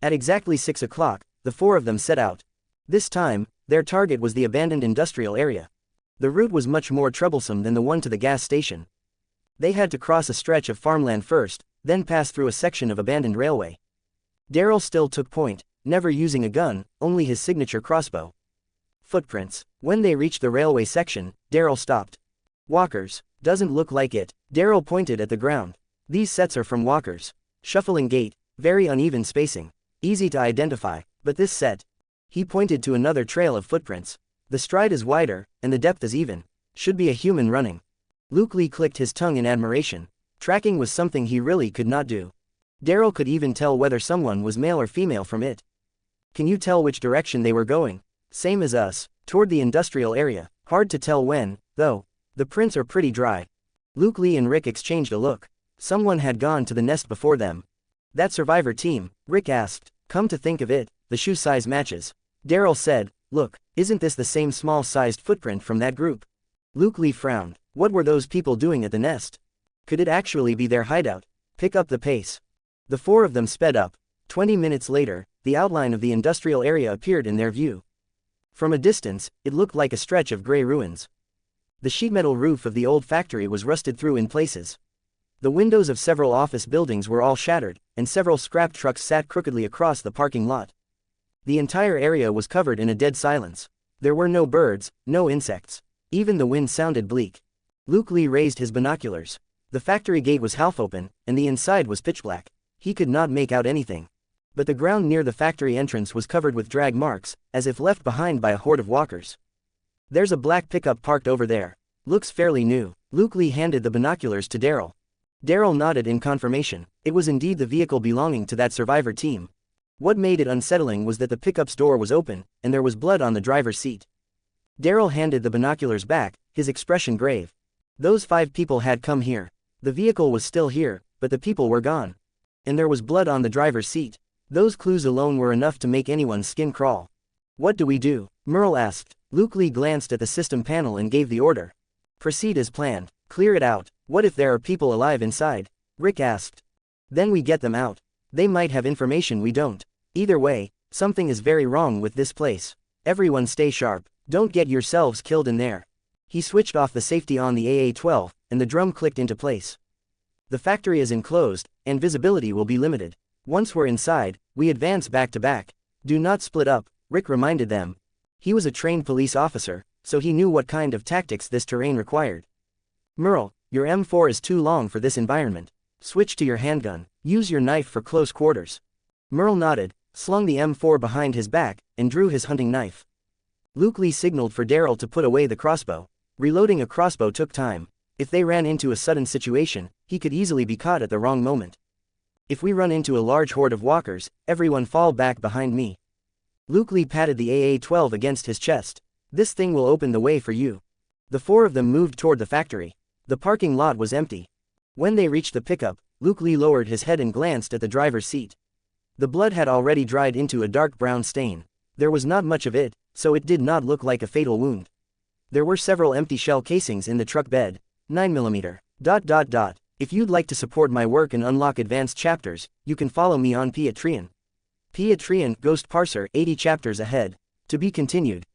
At exactly 6 o'clock, the four of them set out. This time, their target was the abandoned industrial area. The route was much more troublesome than the one to the gas station. They had to cross a stretch of farmland first, then pass through a section of abandoned railway. Daryl still took point, never using a gun, only his signature crossbow. Footprints. When they reached the railway section, Daryl stopped. "Walkers. Doesn't look like it." Daryl pointed at the ground. "These sets are from walkers. Shuffling gait, very uneven spacing. Easy to identify, but this set." He pointed to another trail of footprints. "The stride is wider, and the depth is even. Should be a human running." Luke Lee clicked his tongue in admiration. Tracking was something he really could not do. Daryl could even tell whether someone was male or female from it. "Can you tell which direction they were going?" "Same as us, toward the industrial area. Hard to tell when, though. The prints are pretty dry." Luke Lee and Rick exchanged a look. Someone had gone to the nest before them. "That survivor team?" Rick asked. "Come to think of it, the shoe size matches." Daryl said, "Look, isn't this the same small-sized footprint from that group?" Luke Lee frowned. What were those people doing at the nest? Could it actually be their hideout? Pick up the pace. The four of them sped up. 20 minutes later, the outline of the industrial area appeared in their view. From a distance, it looked like a stretch of gray ruins. The sheet metal roof of the old factory was rusted through in places. The windows of several office buildings were all shattered, and several scrap trucks sat crookedly across the parking lot. The entire area was covered in a dead silence. There were no birds, no insects. Even the wind sounded bleak. Luke Lee raised his binoculars. The factory gate was half open, and the inside was pitch black. He could not make out anything. But the ground near the factory entrance was covered with drag marks, as if left behind by a horde of walkers. "There's a black pickup parked over there. Looks fairly new." Luke Lee handed the binoculars to Daryl. Daryl nodded in confirmation. It was indeed the vehicle belonging to that survivor team. What made it unsettling was that the pickup's door was open, and there was blood on the driver's seat. Daryl handed the binoculars back, his expression grave. Those 5 people had come here. The vehicle was still here, but the people were gone. And there was blood on the driver's seat. Those clues alone were enough to make anyone's skin crawl. "What do we do?" Merle asked. Luke Lee glanced at the system panel and gave the order. "Proceed as planned. Clear it out." "What if there are people alive inside?" Rick asked. "Then we get them out. They might have information we don't. Either way, something is very wrong with this place. Everyone stay sharp. Don't get yourselves killed in there." He switched off the safety on the AA-12, and the drum clicked into place. "The factory is enclosed, and visibility will be limited. Once we're inside, we advance back to back. Do not split up," Rick reminded them. He was a trained police officer, so he knew what kind of tactics this terrain required. "Merle, your M4 is too long for this environment. Switch to your handgun. Use your knife for close quarters." Merle nodded, slung the M4 behind his back, and drew his hunting knife. Luke Lee signaled for Daryl to put away the crossbow. Reloading a crossbow took time. If they ran into a sudden situation, he could easily be caught at the wrong moment. "If we run into a large horde of walkers, everyone fall back behind me." Luke Lee patted the AA-12 against his chest. "This thing will open the way for you." The four of them moved toward the factory. The parking lot was empty. When they reached the pickup, Luke Lee lowered his head and glanced at the driver's seat. The blood had already dried into a dark brown stain. There was not much of it, so it did not look like a fatal wound. There were several empty shell casings in the truck bed. 9mm. If you'd like to support my work and unlock advanced chapters, you can follow me on Patreon. GhostParser 80 chapters ahead. To be continued.